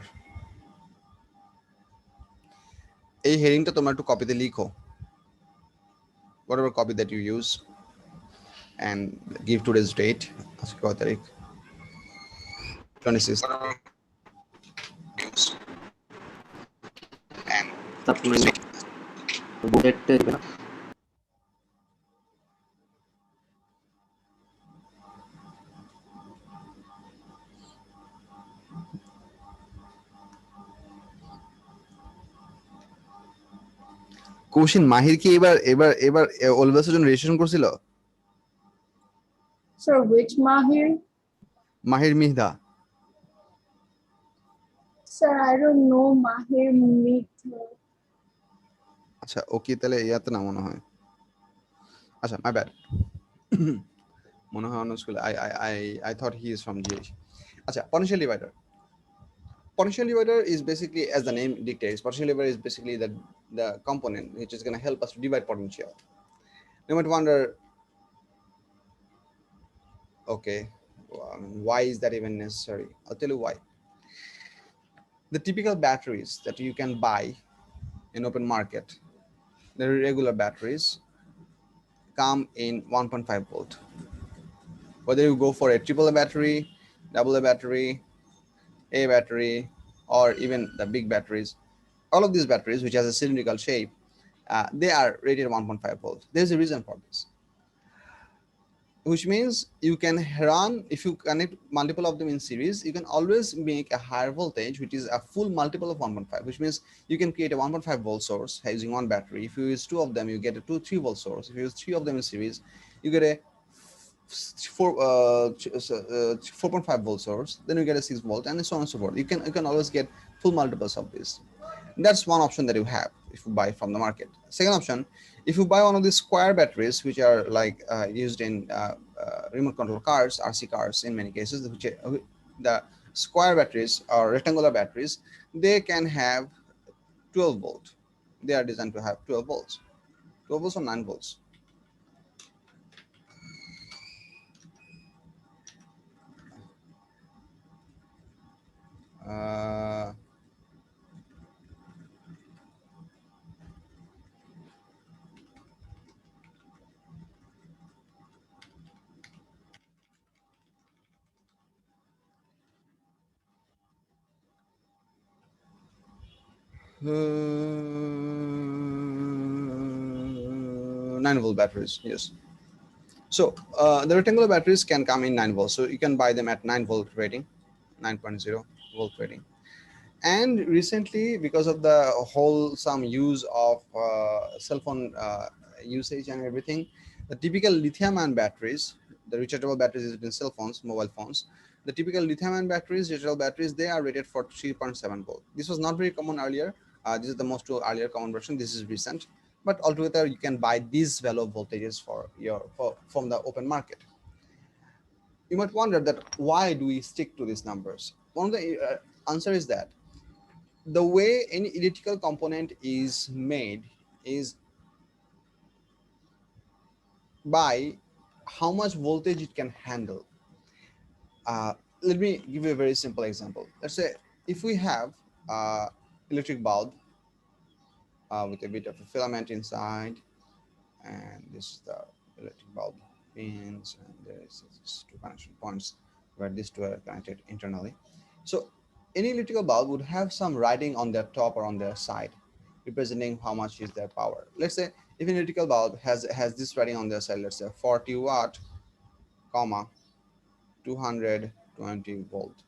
এই হেডিংটা তোমরা একটু কপিতে লিখো, whatever copy that you use, and give today's date. আজকে কত তারিখ? 26. And তারপরে বুলেটটা দিবে না? কৌশিন মাহির কি এবার এবার এবার অলভেসের জন্য রেজিস্ট্রেশন করছিল? Sir which Mahir? মাহির মিহদা। Sir, I don't know Mahir Mithra. আচ্ছা, ও কি তাহলে ইয়াতে না মনে হয়? আচ্ছা, মাই ব্যাড। মনে হয় অন্য স্কুলে। I thought he is from GH. আচ্ছা, potential divider. Potential divider is basically, as the name dictates, potential divider is basically the component which is going to help us to divide potential. You might wonder, okay, why is that even necessary? I'll tell you why. The typical batteries that you can buy in open market, the regular batteries, come in 1.5 volt. Whether you go for a triple A battery, double A battery, A battery, or even the big batteries, all of these batteries which has a cylindrical shape, they are rated 1.5 volt. There's a reason for this, which means you can run, if you connect multiple of them in series, you can always make a higher voltage, which is a full multiple of 1.5, which means you can create a 1.5 volt source using one battery. If you use two of them, you get a 3 volt source. If you use three of them in series, you get a 4.5 volt source, then you get a 6 volt, and so on and so forth. You can always get full multiples of this. That's one option that you have if you buy from the market. Second option, if you buy one of these square batteries, which are like used in remote control cars, RC cars in many cases, which the square batteries or rectangular batteries, they can have 12 volt. They are designed to have 12 volts, 12 volts or 9 volts. Nine volt batteries, yes. So the rectangular batteries can come in 9 volts, so you can buy them at 9 volt rating, 9.0 volt rating. And recently, because of the wholesome use of cell phone usage and everything, the typical lithium-ion batteries, the rechargeable batteries used in cell phones, mobile phones, the typical lithium-ion batteries, rechargeable batteries, they are rated for 3.7 volt. This was not very common earlier. This is the most earlier common version. This is recent, but altogether you can buy these value of voltages from the open market. You might wonder that why do we stick to these numbers? One of the answer is that the way any electrical component is made is by how much voltage it can handle. Let me give you a very simple example. Let's say if we have electric bulb with a bit of a filament inside, and this is the electric bulb pins, and there is just two connection points where these two are connected internally. So any electrical bulb would have some writing on their top or on their side representing how much is their power. Let's say if an electrical bulb has this writing on their side, let's say 40 watt comma 220 volt.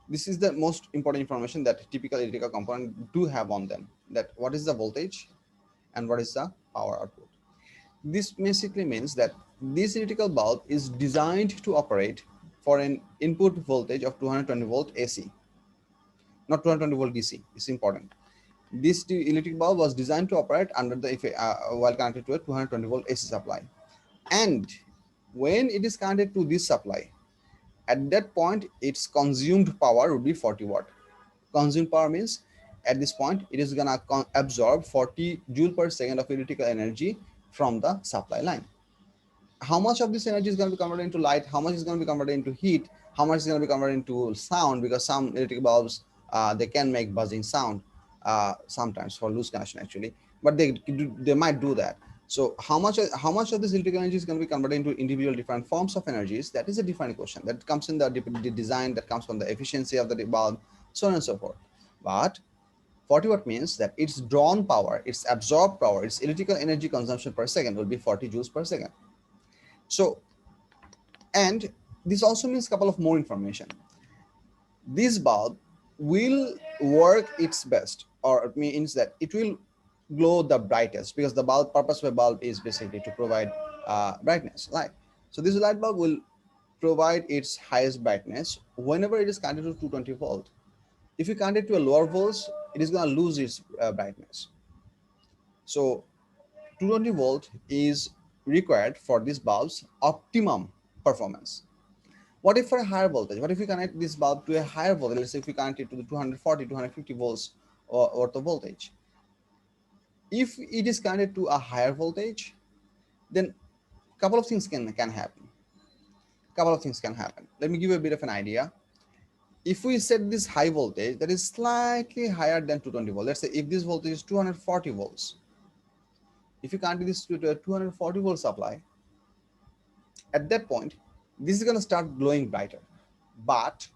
This is the most important information that typical electrical component do have on them, that what is the voltage and what is the power output. This basically means that this electrical bulb is designed to operate for an input voltage of 220 volt AC, not 220 volt DC. It's important. This electric bulb was designed to operate under the while connected to a 220 volt AC supply. And when it is connected to this supply, at that point, its consumed power would be 40 watt. Consumed power means at this point, it is gonna absorb 40 joule per second of electrical energy from the supply line. How much of this energy is going to be converted into light, how much is going to be converted into heat, how much is going to be converted into sound, because some electric bulbs they can make buzzing sound sometimes for loose connection actually, but they might do that. So how much of this electrical energy is going to be converted into individual different forms of energies, that is a different question that comes in the design, that comes from the efficiency of the bulb, so on and so forth. But 40 watt means that its drawn power, its absorbed power, its electrical energy consumption per second will be 40 joules per second. So, and this also means a couple of more information. This bulb will work its best, or it means that it will glow the brightest, because the bulb purpose of a bulb is basically to provide brightness, light. So this light bulb will provide its highest brightness whenever it is connected to 220 volt. If you connect it to a lower volts, it is going to lose its brightness. So 220 volt is required for this bulb's optimum performance. What if for a higher voltage? What if we connect this bulb to a higher voltage? Let's say if we connect it to the 240, 250 volts worth of voltage. If it is connected to a higher voltage, then a couple of things can happen. Couple of things can happen. Let me give you a bit of an idea. If we set this high voltage that is slightly higher than 220 volts, let's say if this voltage is 240 volts, if you connect this to a 240 volt supply, at that point, this is going to start glowing brighter, but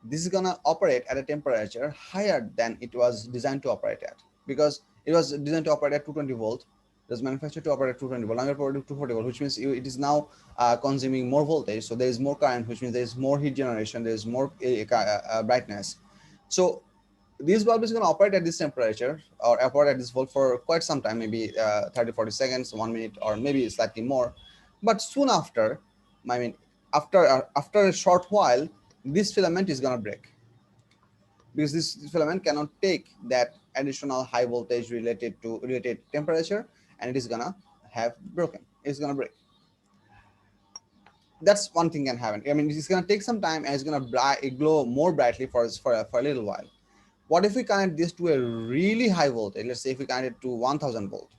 this is going to operate at a temperature higher than it was designed to operate at, because it was designed to operate at 220 volt. It was manufactured to operate at 220 volt. Now you're operating 240 volt, which means it is now consuming more voltage. So there is more current, which means there is more heat generation, there is more brightness. So this bulb is going to operate at this temperature or operate at this volt for quite some time, maybe 30-40 seconds, 1 minute, or maybe slightly more. But soon after, I mean, after a short while, this filament is going to break, because this filament cannot take that additional high voltage related temperature, and it is going to have broken. It's going to break. That's one thing can happen. I mean, it's going to take some time, and it's going to glow more brightly for a little while. What if we connect this to a really high voltage? Let's say if we connect it to 1000 volt.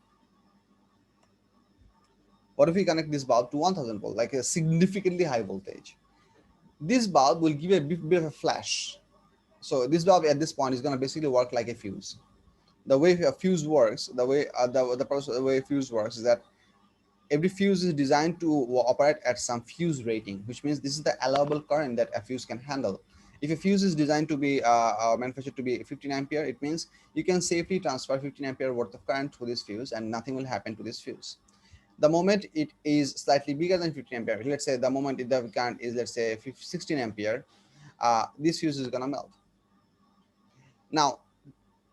What if we connect this bulb to 1000 volt, like a significantly high voltage? This bulb will give a bit of a flash. So this bulb at this point is going to basically work like a fuse. The way a fuse works, the way a fuse works is that every fuse is designed to operate at some fuse rating, which means this is the allowable current that a fuse can handle. If a fuse is designed to be manufactured to be 15 ampere, it means you can safely transfer 15 ampere worth of current to this fuse and nothing will happen to this fuse. The moment it is slightly bigger than 15 ampere, let's say the moment the current is, let's say 16 ampere, this fuse is going to melt. Now,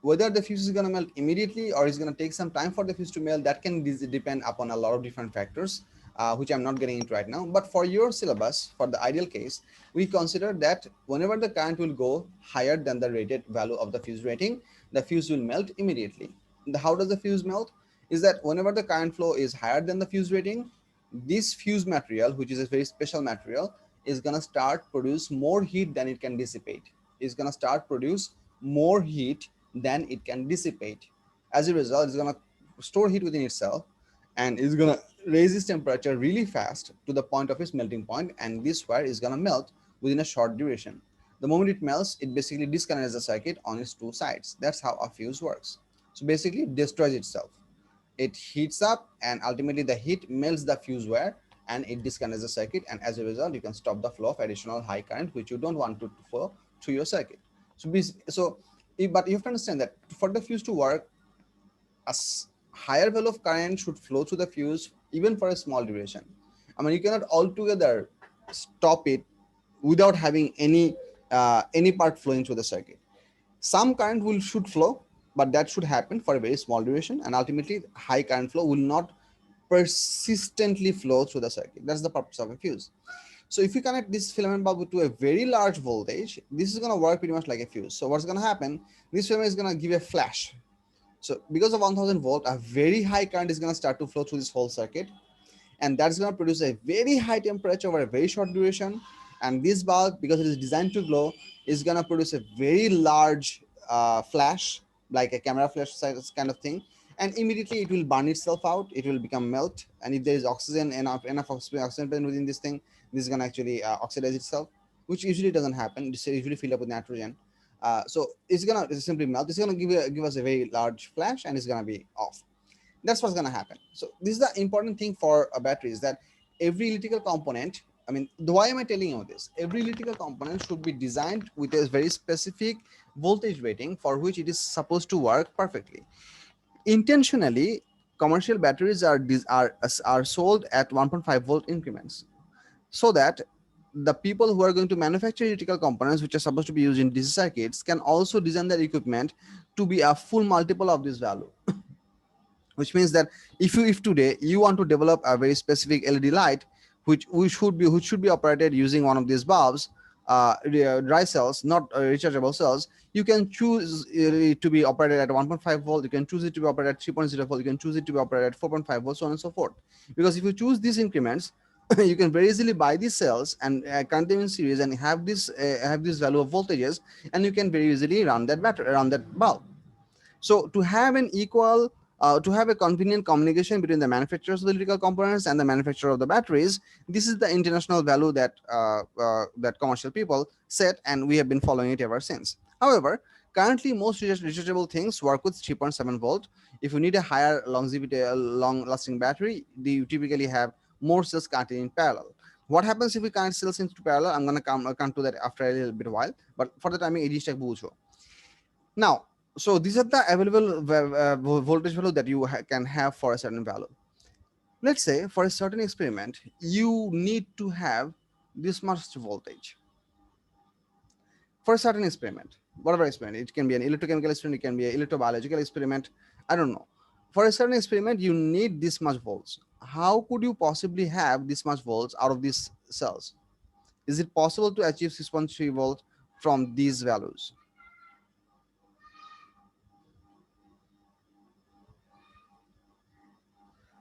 whether the fuse is going to melt immediately or is going to take some time for the fuse to melt, that can depend upon a lot of different factors, which I'm not getting into right now. But for your syllabus, for the ideal case, we consider that whenever the current will go higher than the rated value of the fuse rating, the fuse will melt immediately. How does the fuse melt? Is that whenever the current flow is higher than the fuse rating, this fuse material, which is a very special material, is going to start produce more heat than it can dissipate. It's going to start produce more heat than it can dissipate. As a result, it's going to store heat within itself, and it's gonna raise its temperature really fast to the point of its melting point, and this wire is gonna melt within a short duration. The moment it melts, it basically disconnects the circuit on its two sides. That's how a fuse works. So basically it destroys itself. It heats up, and ultimately the heat melts the fuse wire and it disconnects the circuit, and as a result you can stop the flow of additional high current which you don't want to flow through your circuit. But you have to understand that for the fuse to work, higher value of current should flow through the fuse even for a small duration. I mean, you cannot altogether stop it without having any part flowing through the circuit. Some current will should flow, but that should happen for a very small duration, and ultimately high current flow will not persistently flow through the circuit. That's the purpose of a fuse. So if you connect this filament bulb to a very large voltage, this is going to work pretty much like a fuse. So what's going to happen, this filament is going to give a flash. So because of 1000 volt, a very high current is going to start to flow through this whole circuit, and that's going to produce a very high temperature over a very short duration. And this bulb, because it is designed to glow, is going to produce a very large flash, like a camera flash size kind of thing, and immediately it will burn itself out, it will become melt, and if there is oxygen, enough oxygen within this thing, this is going to actually oxidize itself, which usually doesn't happen. It's usually filled up with nitrogen. So it's gonna simply melt. It's gonna give us a very large flash, and it's gonna be off. That's what's going to happen. So this is the important thing for a battery, is that every electrical component, I mean, why am I telling you this? Every electrical component should be designed with a very specific voltage rating for which it is supposed to work perfectly. Intentionally, commercial batteries are sold at 1.5 volt increments, so that the people who are going to manufacture electrical components which are supposed to be used in DC circuits can also design their equipment to be a full multiple of this value. Which means that if today you want to develop a very specific LED light, which should be operated using one of these bulbs, dry cells, not rechargeable cells, you can choose it to be operated at 1.5 volt, you can choose it to be operated at 3.0 volt, you can choose it to be operated at 4.5 volt, so on and so forth. Because if you choose these increments, you can very easily buy these cells and connect them in series and have this value of voltages, and you can very easily run that bulb. So to have a convenient communication between the manufacturers of the electrical components and the manufacturer of the batteries, this is the international value that commercial people set, and we have been following it ever since. However, currently most rechargeable things work with 3.7 volt. If you need a higher longevity, long-lasting battery, you typically have more cells connected in parallel. What happens if we connect cells into parallel? I'm going to come to that after a little bit while, but for the time, it is now. So these are the available voltage value that you can have for a certain value. Let's say for a certain experiment, you need to have this much voltage. For a certain experiment, whatever experiment, it can be an electrochemical experiment, it can be an electrobiological experiment, I don't know. For a certain experiment, you need this much volts. How could you possibly have this much volts out of these cells? Is it possible to achieve 6.3 volt from these values?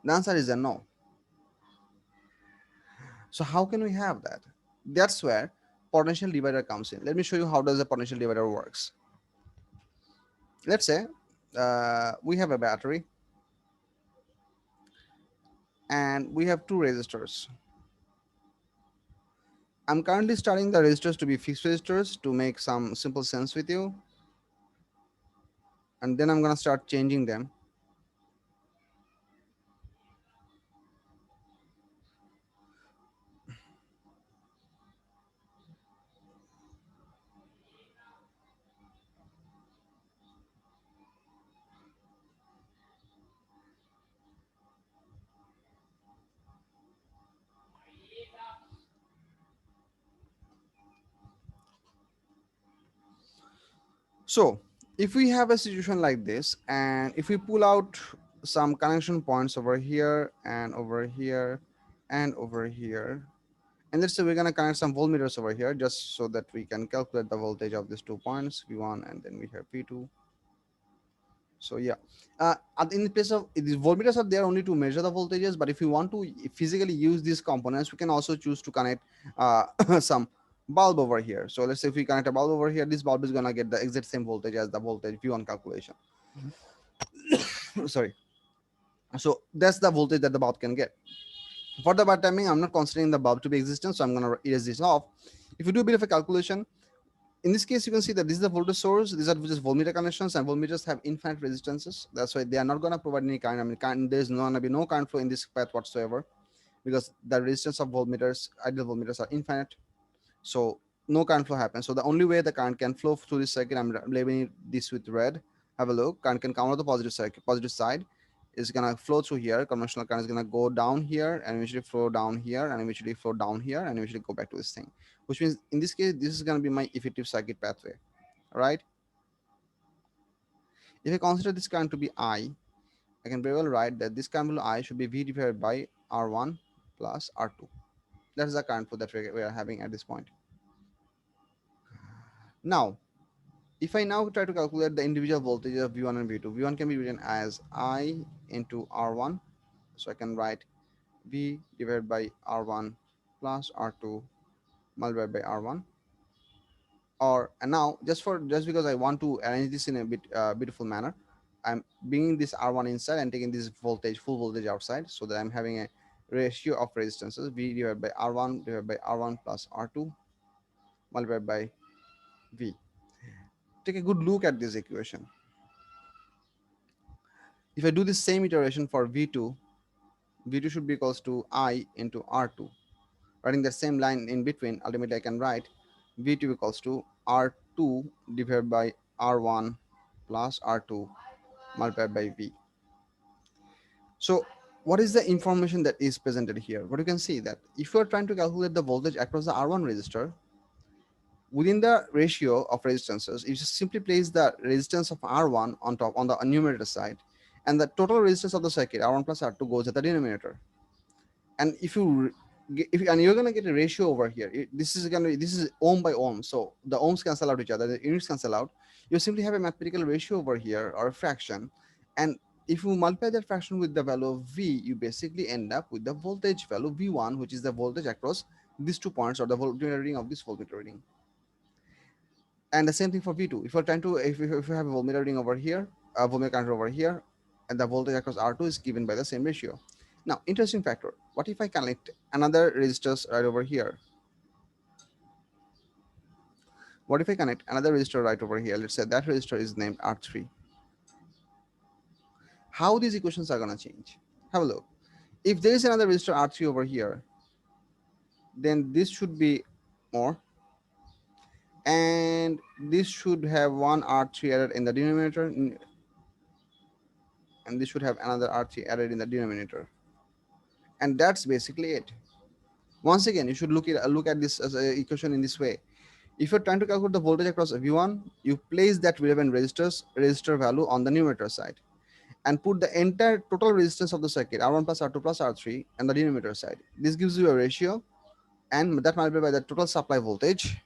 The answer is a no. So how can we have that? That's where potential divider comes in. Let me show you how does the potential divider works. Let's say we have a battery and we have two resistors. I'm currently starting the resistors to be fixed resistors to make some simple sense with you, and then I'm going to start changing them. So if we have a situation like this, and if we pull out some connection points over here and over here and over here, and let's say we're going to connect some voltmeters over here just so that we can calculate the voltage of these 2 points, V1 and then we have P2. So yeah, in the place of these voltmeters are there only to measure the voltages, but if you want to physically use these components, we can also choose to connect some bulb over here. So let's say if we connect a bulb over here, this bulb is going to get the exact same voltage as the voltage V1 calculation. Sorry. So that's the voltage that the bulb can get. For the bar timing, I'm not considering the bulb to be existent, so I'm going to erase this off. If you do a bit of a calculation, in this case, you can see that this is the voltage source. These are just voltmeter connections, and voltmeters have infinite resistances. That's why they are not going to provide any current. I mean, there's not going to be no current flow in this path whatsoever, because the resistance of voltmeters, ideal voltmeters, are infinite. So no current flow happens. So the only way the current can flow through this circuit, I'm labeling this with red. Have a look. Current can come out of the positive circuit, positive side. Is gonna flow through here. Conventional current is gonna go down here and eventually flow down here and eventually flow down here and eventually go back to this thing. Which means in this case, this is gonna be my effective circuit pathway. All right. If I consider this current to be I can very well write that this current value I should be V divided by R1 plus R2. That's the current flow that we are having at this point. Now, if I now try to calculate the individual voltages of V1 and V2, V1 can be written as I into R1. So I can write V divided by R1 plus R2 multiplied by R1. Or and now just because I want to arrange this in a bit beautiful manner, I'm bringing this R1 inside and taking this voltage, full voltage outside, so that I'm having a ratio of resistances V divided by R1 divided by R1 plus R2 multiplied by V. Take a good look at this equation. If I do the same iteration for V2, V2 should be equals to I into R2. Writing the same line in between, ultimately I can write V2 equals to R2 divided by R1 plus R2 multiplied by V. So what is the information that is presented here? What you can see that if you are trying to calculate the voltage across the R1 resistor, within the ratio of resistances, you just simply place the resistance of R1 on top on the numerator side, and the total resistance of the circuit R1 plus R2 goes at the denominator. And and you're gonna get a ratio over here. This is ohm by ohm, so the ohms cancel out each other, the units cancel out. You simply have a mathematical ratio over here or a fraction, and if you multiply that fraction with the value of V, you basically end up with the voltage value V1, which is the voltage across these 2 points, or the voltmeter reading of this voltmeter reading. And the same thing for V2. If you're trying to, if you have a voltmeter reading over here, a voltmeter counter over here, and the voltage across R2 is given by the same ratio. Now, interesting factor. What if I connect another resistors right over here? What if I connect another resistor right over here? Let's say that resistor is named R3. How these equations are gonna change? Have a look. If there is another resistor R3 over here, then this should be more, and this should have one R3 added in the denominator, and this should have another R3 added in the denominator. And that's basically it. Once again, you should look at this as an equation in this way. If you're trying to calculate the voltage across V1, you place that relevant resistor value on the numerator side and put the entire total resistance of the circuit R1 plus R2 plus R3 on the denominator side. This gives you a ratio, and that multiplied by the total supply voltage.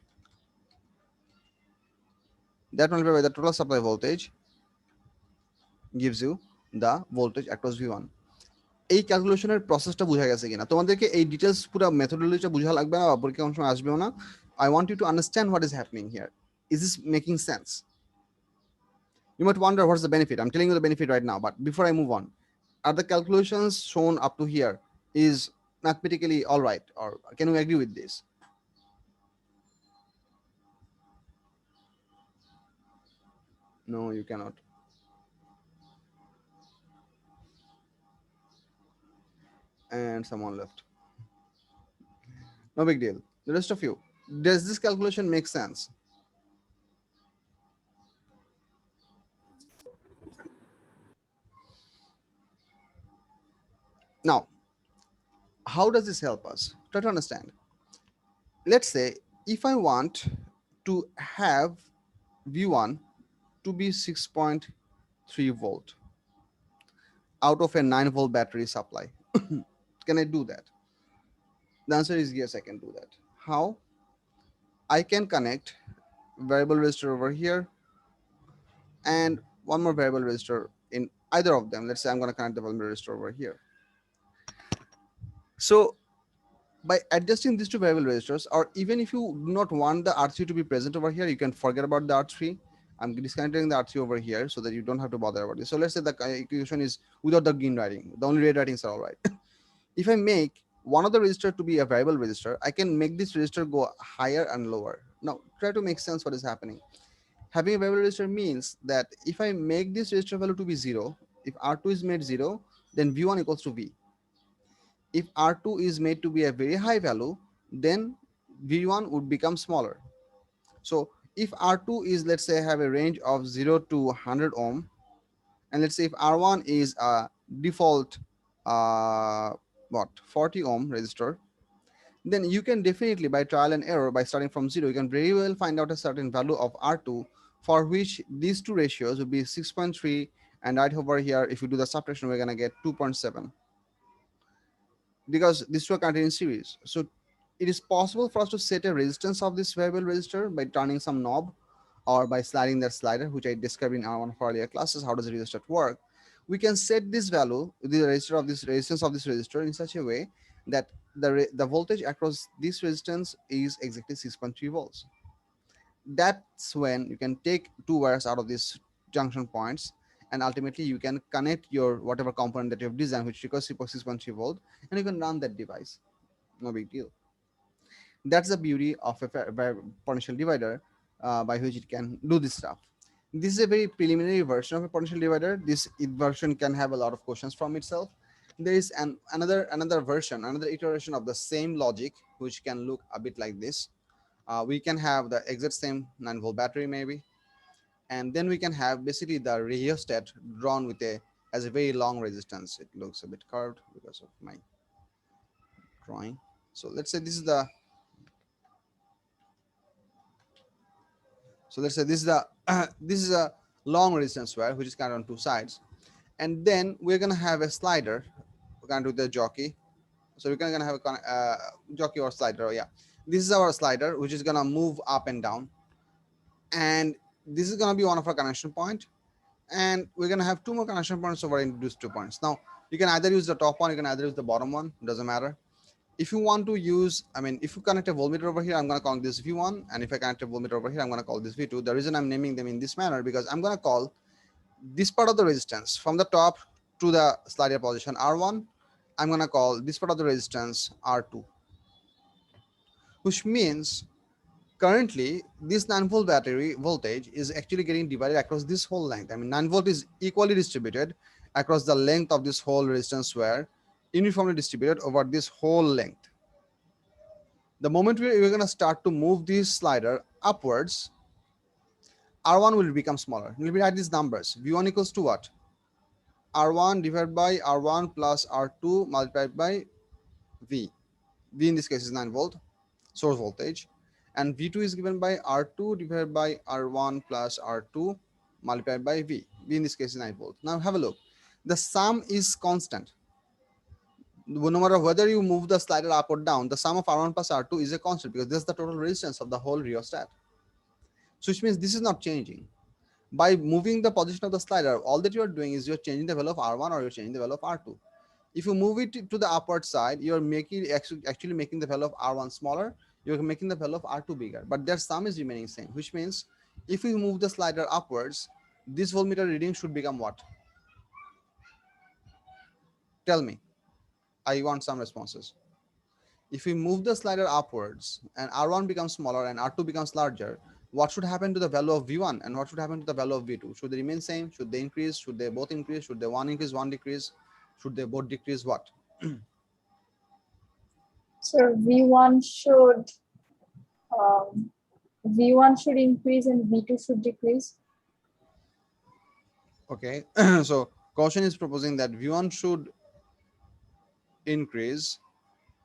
That multiplied by the total supply voltage gives you the voltage across V1. এই ক্যালকুলেশনের প্রসেসটা বোঝা গেছে কিনা, তোমাদেরকে এই details পুরো মেথোডোলজিটা বোঝা লাগবে না বা পরীক্ষা কোনো সময় আসবেও না। I want you to understand what is happening here. Is this making sense? You might wonder what's the benefit. I'm telling you the benefit right now, but before I move on, are the calculations shown up to here is mathematically all right, or can we agree with this? No, you cannot. And someone left. No big deal. The rest of you, does this calculation make sense? Now, how does this help us? Try to understand. Let's say if I want to have V1 to be 6.3 volt out of a 9 volt battery supply, can I do that? The answer is yes, I can do that. How? I can connect variable resistor over here and one more variable resistor in either of them. Let's say I'm going to connect the variable resistor over here. So by adjusting these two variable resistors, or even if you do not want the R3 to be present over here, you can forget about the R3 I'm disconnecting the R3 over here so that you don't have to bother about this. So let's say the equation is without the green writing. The only red writings are all right. If I make one of the register to be a variable register, I can make this register go higher and lower. Now try to make sense what is happening. Having a variable register means that if I make this register value to be 0, if R2 is made 0, then V1 equals to V. If R2 is made to be a very high value, then V1 would become smaller. So if R2 is, let's say, have a range of 0 to 100 ohm, and let's say if R1 is a default uh, 40 ohm resistor, then you can definitely, by trial and error, by starting from 0, you can very well find out a certain value of R2 for which these two ratios would be 6.3, and right over here, if you do the subtraction, we're going to get 2.7, because these two are connected in series. So it is possible for us to set a resistance of this variable resistor by turning some knob or by sliding that slider, which I described in one of our earlier classes. How does the resistor work? We can set this value, the resistor of this resistance of this resistor, in such a way that the voltage across this resistance is exactly 6.3 volts. That's when you can take two wires out of these junction points, and ultimately you can connect your whatever component that you have designed, which requires 6.3 volt, and you can run that device. No big deal. That's the beauty of a potential divider, by which it can do this stuff. This is a very preliminary version of a potential divider. This version can have a lot of questions from itself. There is another version, another iteration of the same logic, which can look a bit like this. We can have the exact same 9-volt battery maybe, and then we can have basically the rheostat drawn with a as a very long resistance. It looks a bit curved because of my drawing. So let's say this is the So let's say this is the this is a long resistance wire which is kind of on two sides, and then we're gonna have a slider. We're gonna do the jockey. So we're gonna have a jockey or slider. Oh, yeah, this is our slider which is gonna move up and down, and this is gonna be one of our connection point, and we're gonna have two more connection points over in these 2 points. Now you can either use the top one, you can either use the bottom one. Doesn't matter. If you want to use, I mean, if you connect a voltmeter over here, I'm going to call this V1. And if I connect a voltmeter over here, I'm going to call this V2. The reason I'm naming them in this manner, because I'm going to call this part of the resistance from the top to the slider position R1. I'm going to call this part of the resistance R2, which means currently this 9-volt battery voltage is actually getting divided across this whole length. I mean, 9-volt is equally distributed across the length of this whole resistance wire, uniformly distributed over this whole length. The moment we're going to start to move this slider upwards, R1 will become smaller. Let me write these numbers. V1 equals to what? R1 divided by R1 plus R2 multiplied by V. V in this case is 9-volt source voltage. And V2 is given by R2 divided by R1 plus R2 multiplied by V. V in this case is 9-volt. Now have a look. The sum is constant. No matter whether you move the slider up or down, the sum of R1 plus R2 is a constant, because this is the total resistance of the whole rheostat. So which means this is not changing. By moving the position of the slider, all that you are doing is you're changing the value of R1 or you're changing the value of R2. If you move it to the upward side, you're actually making the value of R1 smaller, you're making the value of R2 bigger, but their sum is remaining same, which means if we move the slider upwards, this voltmeter reading should become what? Tell me. I want some responses. If we move the slider upwards and R1 becomes smaller and R2 becomes larger, what should happen to the value of V1 and what should happen to the value of V2? Should they remain same? Should they increase? Should they both increase? Should they one increase, one decrease? Should they both decrease? What? So um, V1 should increase and V2 should decrease. Okay. So Caution is proposing that V1 should increase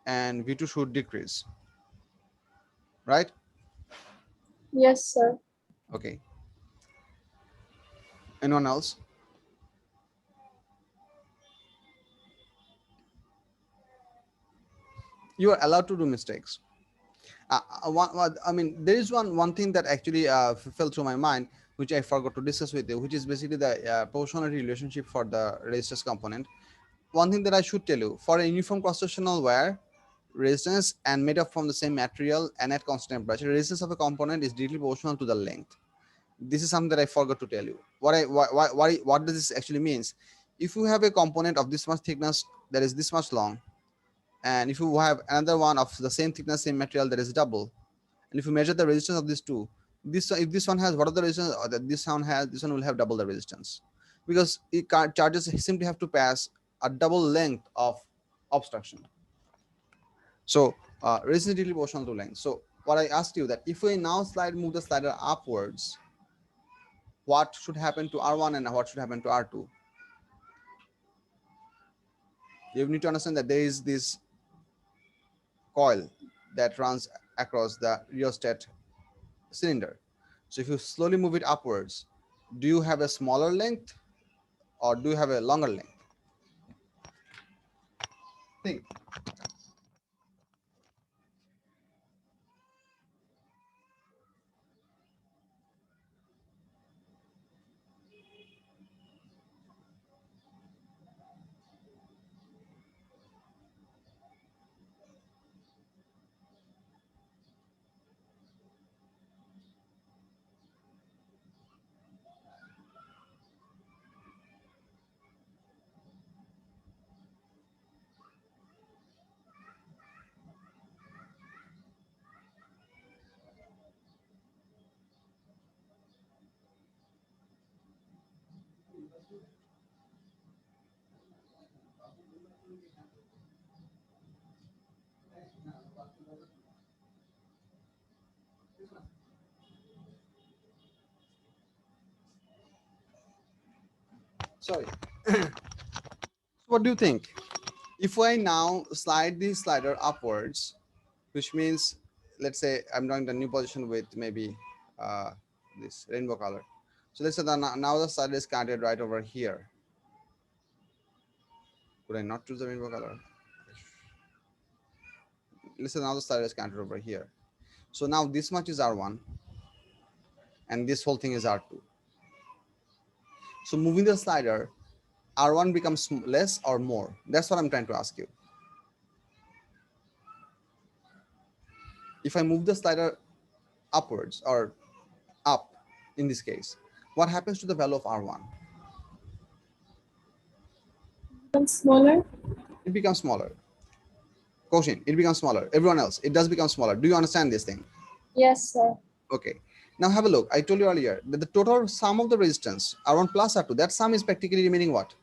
and V2 should decrease. Right? Yes, sir. Okay. Anyone else? You are allowed to do mistakes. I mean, there is one thing that actually fell through my mind, which I forgot to discuss with you, which is basically the proportionality relationship for the resistance component. One thing that I should tell you, for a uniform cross-sectional wire, resistance and made up from the same material and at constant temperature, resistance of a component is directly proportional to the length. this is something that I forgot to tell you. What does this actually means? If you have a component of this much thickness that is this much long, and if you have another one of the same thickness, same material that is double, and if you measure the resistance of these two, if this one has what are the resistance that this one has, this one will have double the resistance, because charges simply have to pass a double length of obstruction. So resistivity proportional to length. So what I asked you, that if we now move the slider upwards, what should happen to R1 and what should happen to R2? You need to understand that there is this coil that runs across the rheostat cylinder. So if you slowly move it upwards, do you have a smaller length or do you have a longer length? Think. Sorry. What do you think? If I now slide this slider upwards, which means, let's say I'm drawing the new position with maybe uh, this rainbow color. So let's say that now the slider is counted right over here. Could I not choose the rainbow color? Let's say now the slider is counted over here. So now this much is R1 and this whole thing is R2. So moving the slider, R1 becomes less or more? That's what I'm trying to ask you. If I move the slider upwards or up in this case, what happens to the value of R1? Becomes smaller. It becomes smaller. Koshin, it becomes smaller. Everyone else, it does become smaller. Do you understand this thing? Yes, sir. Okay. Now have a look. I told you earlier that the total sum of the resistance R1 plus R2, that sum is practically remaining what?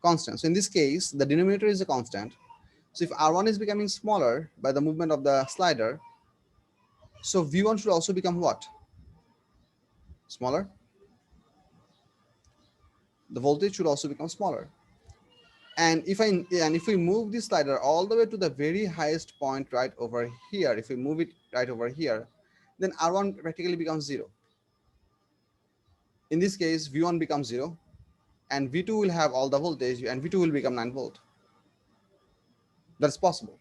Constant. So in this case, the denominator is a constant. So if R1 is becoming smaller by the movement of the slider, so V1 should also become what? Smaller. The voltage should also become smaller. And if we move this slider all the way to the very highest point right over here, if we move it right over here, then R1 practically becomes 0. In this case, V1 becomes 0 and V2 will have all the voltage and V2 will become 9 volt. That's possible.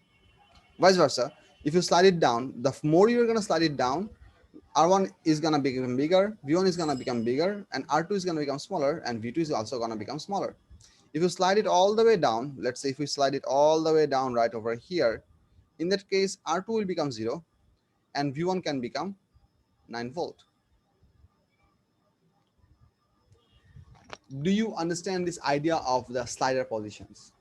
Vice versa, if you slide it down, the more you're going to slide it down, R1 is going to become bigger, V1 is going to become bigger, and R2 is going to become smaller, and V2 is also going to become smaller. If you slide it all the way down, let's say if we slide it all the way down right over here, in that case, R2 will become 0 and V1 can become 9 volt. Do you understand this idea of the slider positions?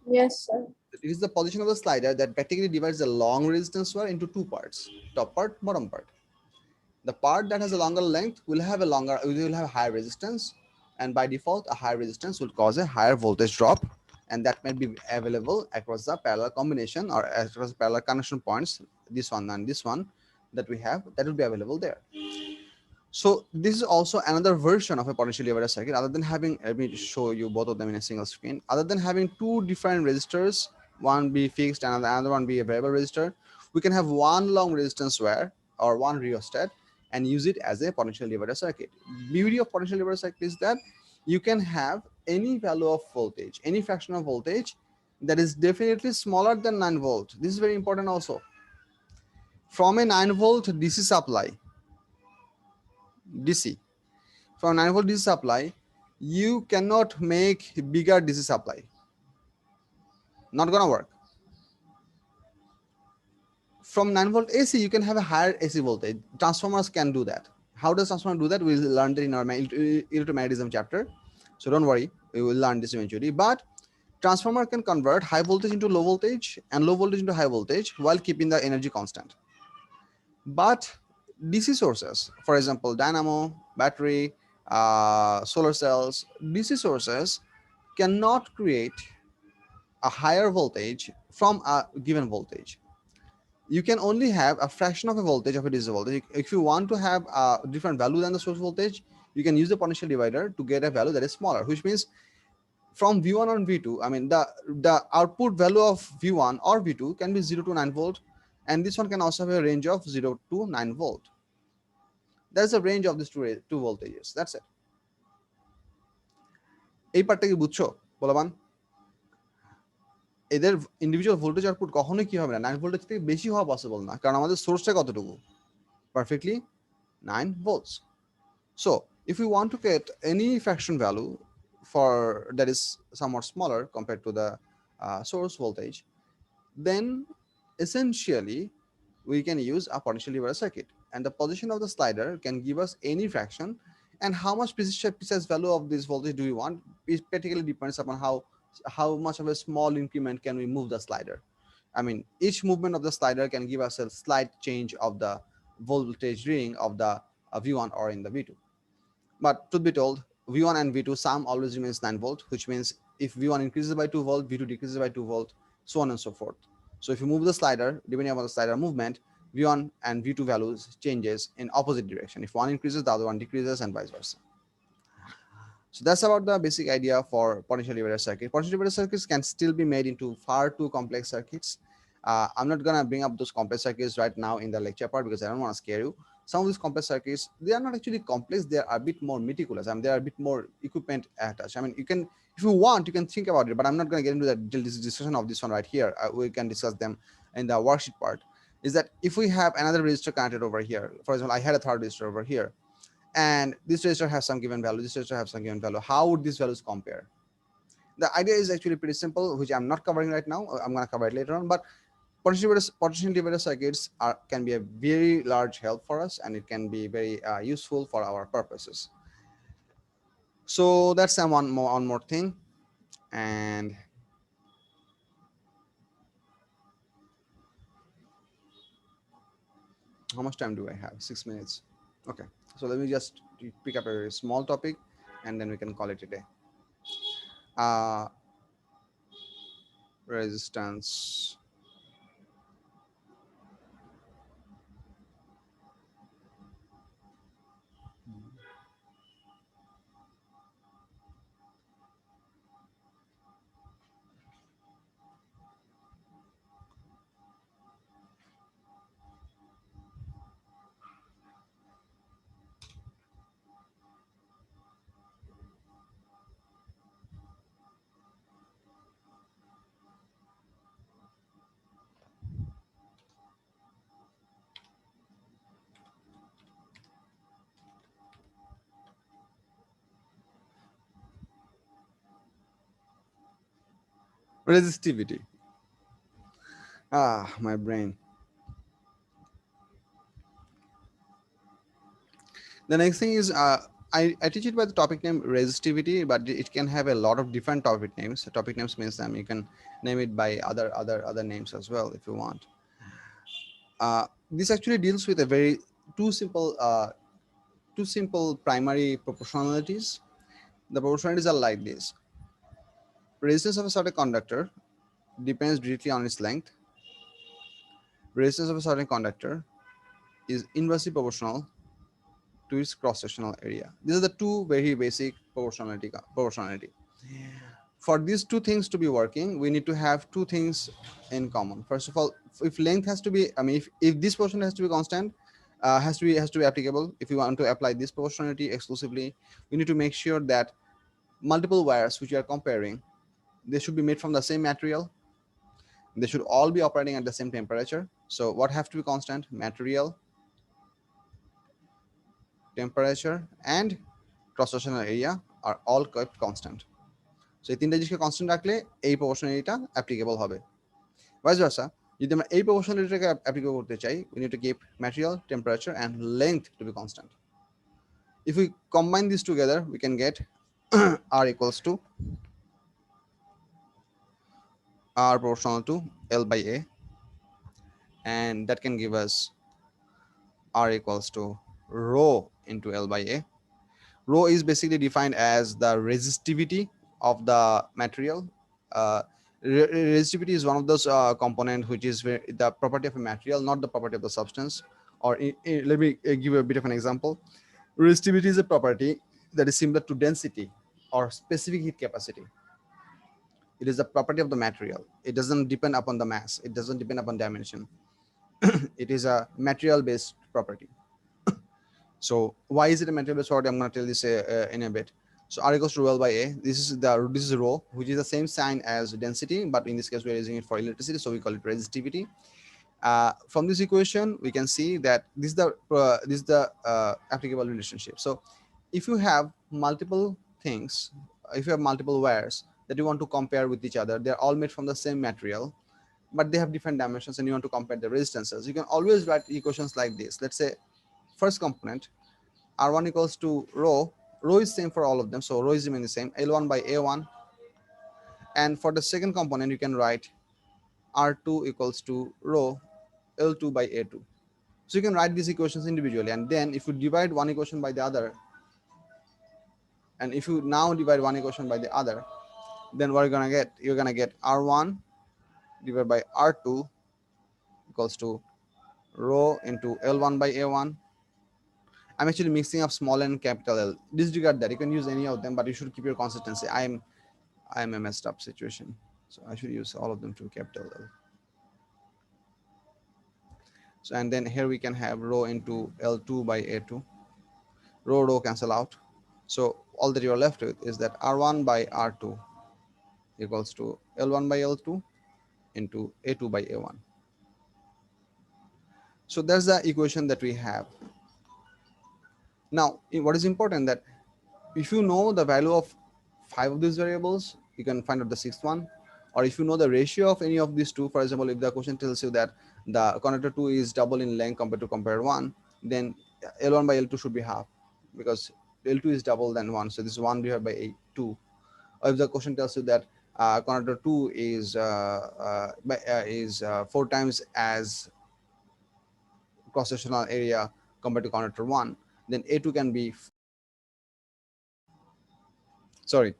Yes, sir. It is the position of the slider that practically divides the long resistance wire into two parts, top part, bottom part. The part that has a longer length will have higher resistance, and by default, a higher resistance will cause a higher voltage drop, and that might be available across the parallel combination or across parallel connection points, this one and this one that we have, that will be available there. So this is also another version of a potential divider circuit. Other than having, let me show you both of them in a single screen. Other than having two different resistors, one be fixed and another one be a variable resistor, we can have one long resistance wire or one rheostat and use it as a potential divider circuit. Beauty of potential divider circuit is that you can have any value of voltage, any fraction of voltage that is definitely smaller than 9 volt. This is very important also. From a 9 volt DC supply, DC, from 9 volt DC supply, you cannot make bigger DC supply. Not gonna work. From 9 volt AC, you can have a higher AC voltage. Transformers can do that. How does transformer do that? We'll learn that in our electromagnetism chapter, so don't worry, we will learn this eventually. But transformer can convert high voltage into low voltage and low voltage into high voltage while keeping the energy constant. But DC sources, for example, dynamo, battery, solar cells, DC sources cannot create a higher voltage from a given voltage. You can only have a fraction of a voltage of a DC voltage. If you want to have a different value than the source voltage, you can use the potential divider to get a value that is smaller, which means from V1 or V2, I mean the output value of V1 or V2 can be 0 to 9 volt, and this one can also have a range of 0 to 9 volt. That's the range of these two voltages. That's it. এই পার্টটা কি বুঝছো বলবান? এদের individual voltage output কখনোই কি হবে না 9 ভোল্টেজ থেকে বেশি হওয়া পসিবল না, কারণ আমাদের সোর্সটা কতটুকু? Perfectly 9 volts. So if we want to get any fraction value for that is somewhat smaller compared to the source voltage, then essentially we can use a potential divider circuit, and the position of the slider can give us any fraction, and how much precise value of this voltage do we want, it particularly depends upon how much of a small increment can we move the slider. I mean, each movement of the slider can give us a slight change of the voltage reading of the V1 or in the V2. But truth be told, V1 and V2 sum always remains 9 volt, which means if V1 increases by 2 volt, V2 decreases by 2 volt, so on and so forth. So if you move the slider, depending upon the slider movement, V1 and V2 values changes in opposite direction. If one increases, the other one decreases, and vice versa. So that's about the basic idea for potential divider circuit. Potential divider circuits can still be made into far too complex circuits. I'm not gonna bring up those complex circuits right now in the lecture part because I don't want to scare you. Some of these complex circuits, they are not actually complex, they are a bit more meticulous. I mean, they are a bit more equipment attached. I mean, you can, if you want, you can think about it, but I'm not going to get into the discussion of this one right here. We can discuss them in the worksheet part. Is that if we have another resistor connected over here, for example, I had a third resistor over here, and this resistor has some given value, this resistor has some given value, how would these values compare? The idea is actually pretty simple, which I'm not covering right now. I'm going to cover it later on. But potential divider circuits can be a very large help for us, and it can be very useful for our purposes. So that's one more thing. And how much time do I have? 6 minutes. Okay, so let me just pick up a very small topic and then we can call it a day. Resistance. Resistivity. My brain. The next thing is I teach it by the topic name resistivity, but it can have a lot of different topic names. Topic names means them you can name it by other names as well if you want. This actually deals with a very two simple primary proportionalities. The proportionalities are like this. Resistance of a certain conductor depends directly on its length. Resistance of a certain conductor is inversely proportional to its cross-sectional area. These are the two very basic proportionality. For these two things to be working, we need to have two things in common. First of all, if length has to be, I mean, if this portion has to be constant, has to be applicable. If you want to apply this proportionality exclusively, we need to make sure that multiple wires which you are comparing, they should be made from the same material. They should all be operating at the same temperature. So what have to be constant? Material, temperature, and cross-sectional area are all kept constant. So এই তিনটা জিনিসকে constant রাখলে এই প্রপোর্শনালিটিটা applicable হবে। Vice versa, যদি আমরা এই প্রপোর্শনালিটিটাকে applicable করতে চাই, we need to keep material, temperature and length to be constant. If we combine these together, we can get R equals to R proportional to L by A, and that can give us R equals to rho into L by A. Rho is basically defined as the resistivity of the material. Uh, Resistivity is one of those component which is the property of a material, not the property of the substance. Or let me give you a bit of an example. Resistivity is a property that is similar to density or specific heat capacity. It is the property of the material. It doesn't depend upon the mass. It doesn't depend upon dimension. It is a material based property. So why is it a material based property? I'm going to tell this in a bit. So R equals to L by A. This is rho, which is the same sign as density, but in this case we are using it for electricity, so we call it resistivity. From this equation, we can see that this is the applicable relationship. So if you have multiple things, if you have multiple wires that you want to compare with each other, they're all made from the same material, but they have different dimensions, and you want to compare the resistances. You can always write equations like this. Let's say first component R1 equals to rho. Rho is same for all of them, so rho is remaining the same. L1 by A1, and for the second component, you can write R2 equals to rho L2 by A2. So you can write these equations individually, and then if you divide one equation by the other, and if you now divide one equation by the other, then what you're gonna get? You're gonna get R1 divided by R2 equals to rho into L1 by A1. I'm actually mixing up small and capital L. Disregard that. You can use any of them, but you should keep your consistency. I'm a messed up situation, so I should use all of them to capital L. So and then here we can have rho into L2 by A2. Rho cancel out. So all that you're left with is that R1 by R2 equals to L1 by L2 into A2 by A1. So that's the equation that we have. Now, what is important that if you know the value of 5 of these variables, you can find out the sixth one. Or if you know the ratio of any of these two, for example, if the question tells you that the conductor 2 is double in length compared to compare 1, then L1 by L2 should be half, because L2 is double than 1. So this is 1 divided by 2. Or if the question tells you that conductor 2 is 4 times as cross-sectional area compared to conductor 1, then A2 can be, sorry,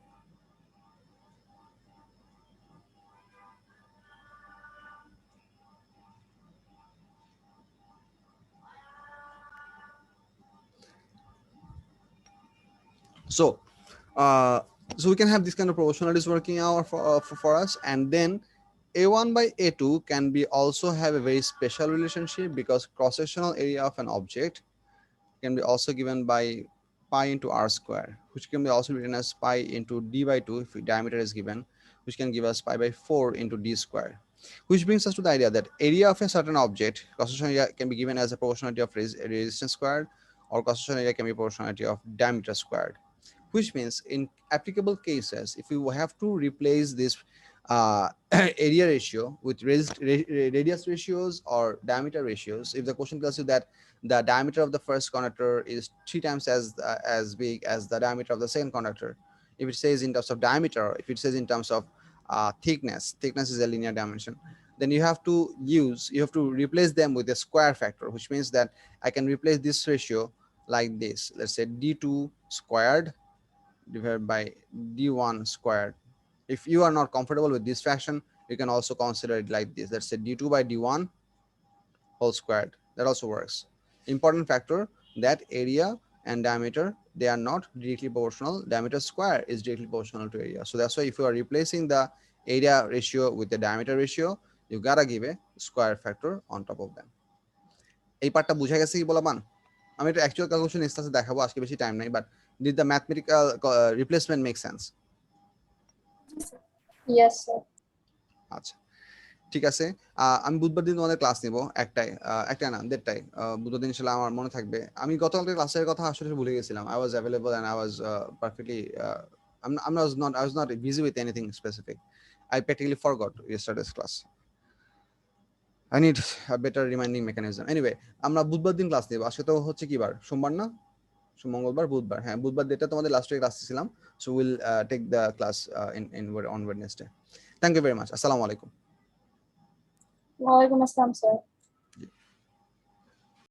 so uh, so we can have this kind of proportionalities working out for us, and then A1 by A2 can be also have a very special relationship, because cross-sectional area of an object can be also given by pi into r square, which can be also written as pi into d by 2 if diameter is given, which can give us pi by 4 into d square. Which brings us to the idea that area of a certain object, cross-sectional area, can be given as a proportionality of resistance squared, or cross-sectional area can be proportionality of diameter squared. Which means in applicable cases, if we have to replace this area ratio with radius ratios or diameter ratios, if the question tells you that the diameter of the first conductor is 3 times as big as the diameter of the second conductor, if it says in terms of diameter, if it says in terms of thickness is a linear dimension, then you have to replace them with a square factor, which means that I can replace this ratio like this. Let's say d2 squared divided by d1 squared. If you are not comfortable with this fraction, you can also consider it like this. Let's say d2 by d1 whole squared. That also works. Important factor, that area and diameter, they are not directly proportional. Diameter square is directly proportional to area. So that's why if you are replacing the area ratio with the diameter ratio, you gotta give a square factor on top of them. এই পার্টটা বুঝা গেছে কি বলা মান? আমি এটা actual calculation ইনস্টান্সে দেখাবো, আজকে বেশি টাইম নাই, but did the mathematical replacement make sense? Yes, sir. আচ্ছা, ঠিক আছে। আমি বুধবার দিন তোমাদের ক্লাস নিব একটাই না 1:30টায়। বুধবার দিন ইনশাআল্লাহ আমার মনে থাকবে। আমি গতকালকে ক্লাসের কথা আসলে ভুলে গেছিলাম। I was available and I was perfectly I was not busy with anything specific. I practically forgot yesterday's class. I need a better reminding mechanism. Anyway, আমরা বুধবার দিন ক্লাস নিব। আজকে তো হচ্ছে কি বার? সোমবার না? মঙ্গলবার বুধবার, হ্যাঁ বুধবার ডেটটা তোমাদের লাস্ট উইক আসছিলাম। So will take the class on Wednesday. Thank you very much. আসসালামু আলাইকুম। ওয়ালাইকুম আসসালাম স্যার।